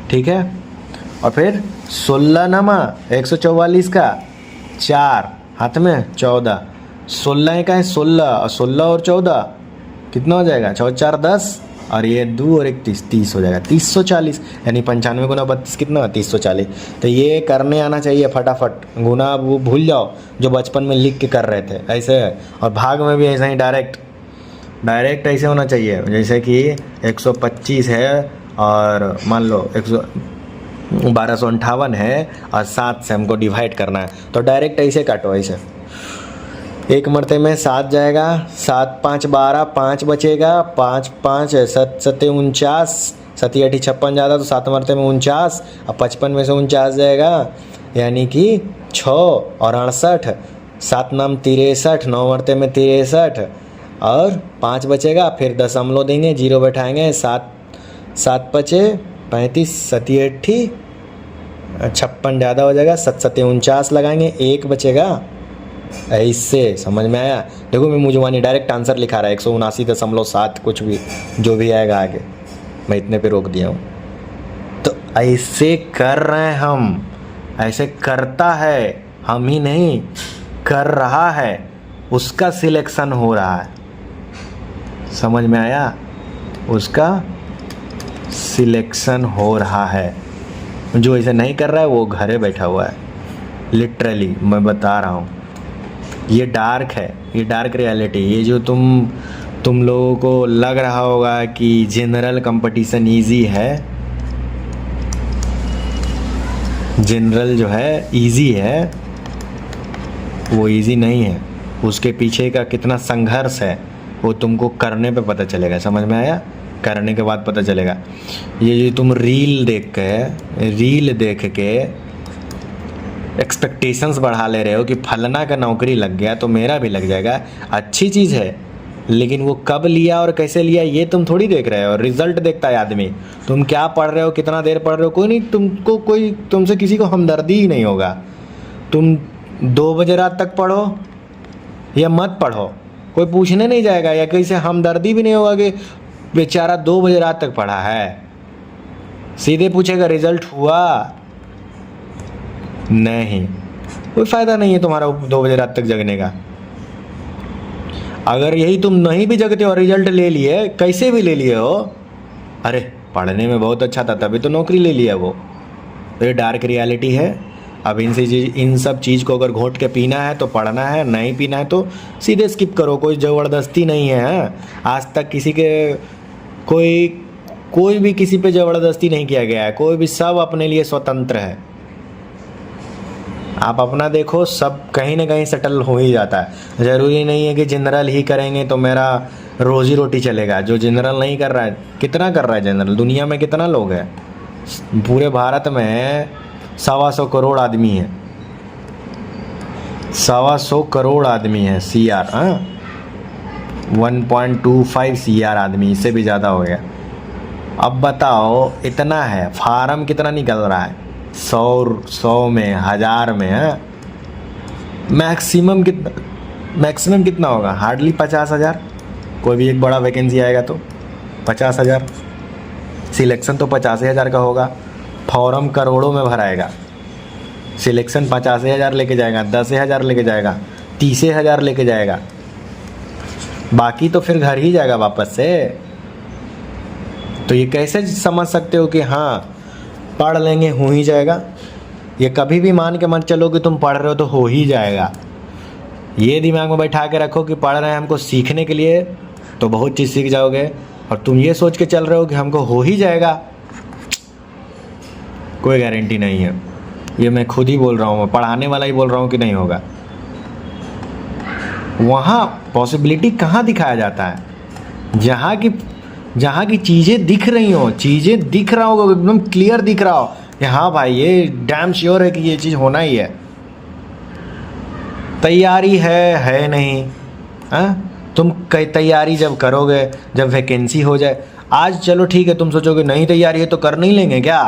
ठीक है। और फिर 16 नमा 144 का 4 हाथ में 14, 16 का है 16, और 16 और 14 कितना हो जाएगा, 4 4 10, और ये 2 और 1 30 हो जाएगा, 340। यानी 95 गुना 32 कितना, 340। तो ये करने आना चाहिए फटाफट। गुना वो भूल जाओ जो बचपन में लिख के कर रहे थे, ऐसे। और भाग में भी ऐसा ही डायरेक्ट ऐसे होना चाहिए। जैसे कि 125 है और मान लो 1258 है, और 7 से हमको डिवाइड करना है, तो डायरेक्ट ऐसे काटो, ऐसे एक मरते में 7 जाएगा, 7 5 12, 5 बचेगा, 5 5 7 7 49, 7 8 56 ज़्यादा तो 7 मरते में 49, अब 55 में से 49 जाएगा यानी कि 6 और 68, 7 नाम 63, 9 मरते में 63 और 5 बचेगा, फिर दशमलव देंगे, 0 बैठाएंगे, 7 7 बचे 35, 7 8 56 ज़्यादा हो जाएगा, 7 7 49 लगाएंगे, 1 बचेगा। ऐसे समझ में आया? देखो मैं मुझवानी डायरेक्ट आंसर लिखा रहा है 179.7 कुछ भी जो भी आएगा आगे, मैं इतने पे रोक दिया हूँ। तो ऐसे कर रहे हैं हम, ऐसे करता है, हम ही नहीं कर रहा है, उसका सिलेक्शन हो रहा है। समझ में आया? उसका सिलेक्शन हो रहा है। जो ऐसे नहीं कर रहा है वो घरे बैठा हुआ है। लिटरली मैं बता रहा हूँ, ये डार्क है, ये डार्क रियलिटी। ये जो तुम लोगों को लग रहा होगा कि जनरल कंपटीशन इजी है, जनरल जो है इजी है, वो इजी नहीं है। उसके पीछे का कितना संघर्ष है वो तुमको करने पे पता चलेगा। समझ में आया? करने के बाद पता चलेगा। ये जो तुम रील देख के एक्सपेक्टेशंस बढ़ा ले रहे हो कि फलना का नौकरी लग गया तो मेरा भी लग जाएगा, अच्छी चीज़ है, लेकिन वो कब लिया और कैसे लिया ये तुम थोड़ी देख रहे हो। रिजल्ट देखता है आदमी। तुम क्या पढ़ रहे हो, कितना देर पढ़ रहे हो, कोई तुमसे किसी को हमदर्दी ही नहीं होगा। तुम 2 बजे रात तक पढ़ो या मत पढ़ो, कोई पूछने नहीं जाएगा, या किसी से हमदर्दी भी नहीं होगा कि बेचारा 2 बजे रात तक पढ़ा है। सीधे पूछेगा रिजल्ट हुआ? नहीं, कोई फ़ायदा नहीं है तुम्हारा 2 बजे रात तक जगने का। अगर यही तुम नहीं भी जगते और रिजल्ट ले लिए, कैसे भी ले लिए हो, अरे पढ़ने में बहुत अच्छा था तभी तो नौकरी ले लिया वो। तो ये डार्क रियलिटी है। अब इन सब चीज़ को अगर घोट के पीना है तो पढ़ना है, नहीं पीना है तो सीधे स्किप करो। कोई ज़बरदस्ती नहीं है। आज तक किसी के कोई भी किसी पे ज़बरदस्ती नहीं किया गया है। कोई भी, सब अपने लिए स्वतंत्र है। आप अपना देखो, सब कहीं ना कहीं सेटल हो ही जाता है। ज़रूरी नहीं है कि जनरल ही करेंगे तो मेरा रोजी रोटी चलेगा। जो जनरल नहीं कर रहा है, कितना कर रहा है जनरल? दुनिया में कितना लोग हैं? पूरे भारत में 125 करोड़ आदमी है। 125 करोड़ आदमी है। CR 1.25 CR आदमी, इससे भी ज़्यादा हो गया। अब बताओ, इतना है, फार्म कितना निकल रहा है? 100 में, 1000 में है। मैक्सिमम कितना होगा? हार्डली 50,000। कोई भी एक बड़ा वैकेंसी आएगा तो 50,000। सिलेक्शन तो 85,000 का होगा। फॉर्म करोड़ों में भराएगा, सिलेक्शन 85,000 लेके जाएगा, 10,000 लेके जाएगा, 30,000 लेके जाएगा, बाकी तो फिर घर ही जाएगा वापस से। तो ये कैसे समझ सकते हो कि हाँ पढ़ लेंगे हो ही जाएगा? ये कभी भी मान के मत चलो कि तुम पढ़ रहे हो तो हो ही जाएगा। ये दिमाग में बैठा के रखो कि पढ़ रहे हैं हमको सीखने के लिए, तो बहुत चीज़ सीख जाओगे। और तुम ये सोच के चल रहे हो कि हमको हो ही जाएगा, कोई गारंटी नहीं है। ये मैं खुद ही बोल रहा हूँ, मैं पढ़ाने वाला ही बोल रहा हूँ कि नहीं होगा। वहाँ पॉसिबिलिटी कहाँ दिखाया जाता है? जहाँ की चीज़ें दिख रही हो, चीज़ें दिख रहा होगा, एकदम क्लियर दिख रहा हो कि हाँ भाई ये डैम श्योर है कि ये चीज़ होना ही है। तैयारी है नहीं? हाँ, तुम कई तैयारी जब करोगे, जब वैकेंसी हो जाए, आज चलो ठीक है, तुम सोचोगे नहीं तैयारी है तो कर नहीं लेंगे क्या?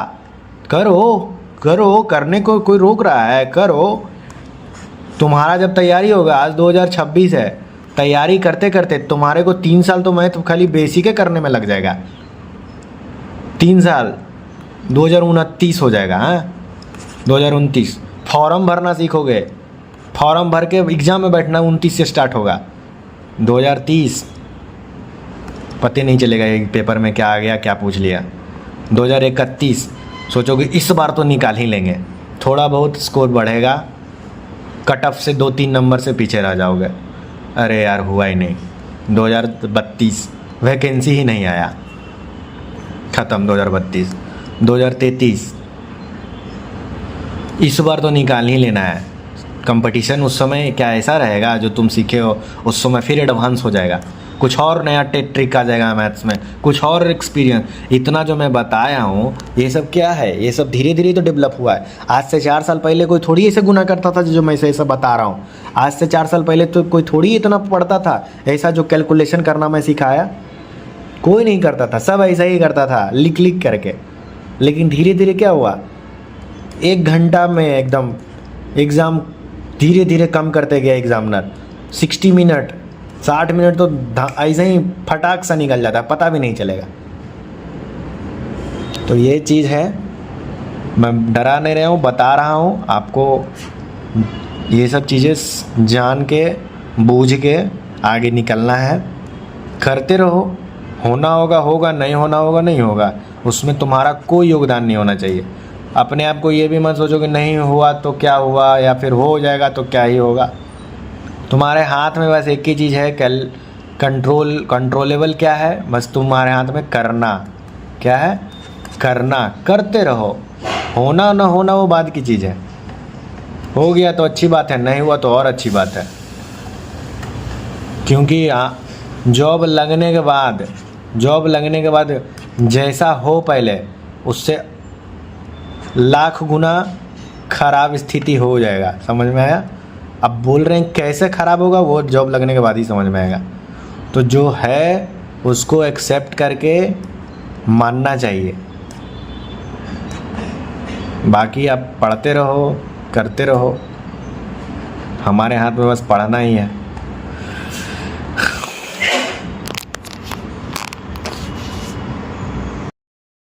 करो, करने को कोई रोक रहा है? करो। तुम्हारा जब तैयारी होगा, आज 2026 है, तैयारी करते करते तुम्हारे को 3 साल तो मैं तो खाली बेसिक करने में लग जाएगा। 3 साल 2029 हो जाएगा। हाँ, 2029 फॉर्म भरना सीखोगे, फॉर्म भर के एग्ज़ाम में बैठना 29 से स्टार्ट होगा। 2030 पता नहीं चलेगा एक पेपर में क्या आ गया, क्या पूछ लिया। 2031 सोचोगे इस बार तो निकाल ही लेंगे, थोड़ा बहुत स्कोर बढ़ेगा, कट ऑफ से 2-3 नंबर से पीछे रह जाओगे। अरे यार हुआ ही नहीं। 2032 वैकेंसी ही नहीं आया, ख़त्म 2032। 2033 इस बार तो निकाल ही लेना है, कंपटीशन उस समय क्या ऐसा रहेगा, जो तुम सीखे हो उस समय फिर एडवांस हो जाएगा, कुछ और नया ट्रिक आ जाएगा मैथ्स में, कुछ और एक्सपीरियंस। इतना जो मैं बताया हूँ ये सब क्या है, ये सब धीरे धीरे तो डेवलप हुआ है। आज से 4 साल पहले कोई थोड़ी ऐसे गुना करता था जो मैं ऐसा बता रहा हूँ। आज से 4 साल पहले तो कोई थोड़ी इतना पढ़ता था, ऐसा जो कैलकुलेशन करना मैं सिखाया कोई नहीं करता था, सब ऐसा ही करता था लिख लिख करके। लेकिन धीरे धीरे क्या हुआ, 1 घंटा में एकदम एग्ज़ाम धीरे धीरे कम करते गया एग्जामिनर। 60 मिनट 60 मिनट तो ऐसे ही फटाक सा निकल जाता है, पता भी नहीं चलेगा। तो ये चीज़ है, मैं डरा नहीं रहा हूँ, बता रहा हूँ आपको। ये सब चीज़ें जान के बूझ के आगे निकलना है, करते रहो। होना होगा होगा, नहीं होना होगा नहीं होगा, उसमें तुम्हारा कोई योगदान नहीं होना चाहिए। अपने आप को ये भी मत सोचो कि नहीं हुआ तो क्या हुआ, या फिर हो जाएगा तो क्या ही होगा। तुम्हारे हाथ में बस एक ही चीज़ है, कंट्रोलेबल क्या है, बस तुम्हारे हाथ में करना। क्या है? करना, करते रहो। होना ना होना वो बाद की चीज़ है। हो गया तो अच्छी बात है, नहीं हुआ तो और अच्छी बात है। क्योंकि जॉब लगने के बाद जैसा हो पहले उससे लाख गुना खराब स्थिति हो जाएगा। समझ में आया? अब बोल रहे हैं कैसे ख़राब होगा, वो जॉब लगने के बाद ही समझ में आएगा। तो जो है उसको एक्सेप्ट करके मानना चाहिए। बाकी आप पढ़ते रहो, करते रहो, हमारे हाथ में बस पढ़ना ही है।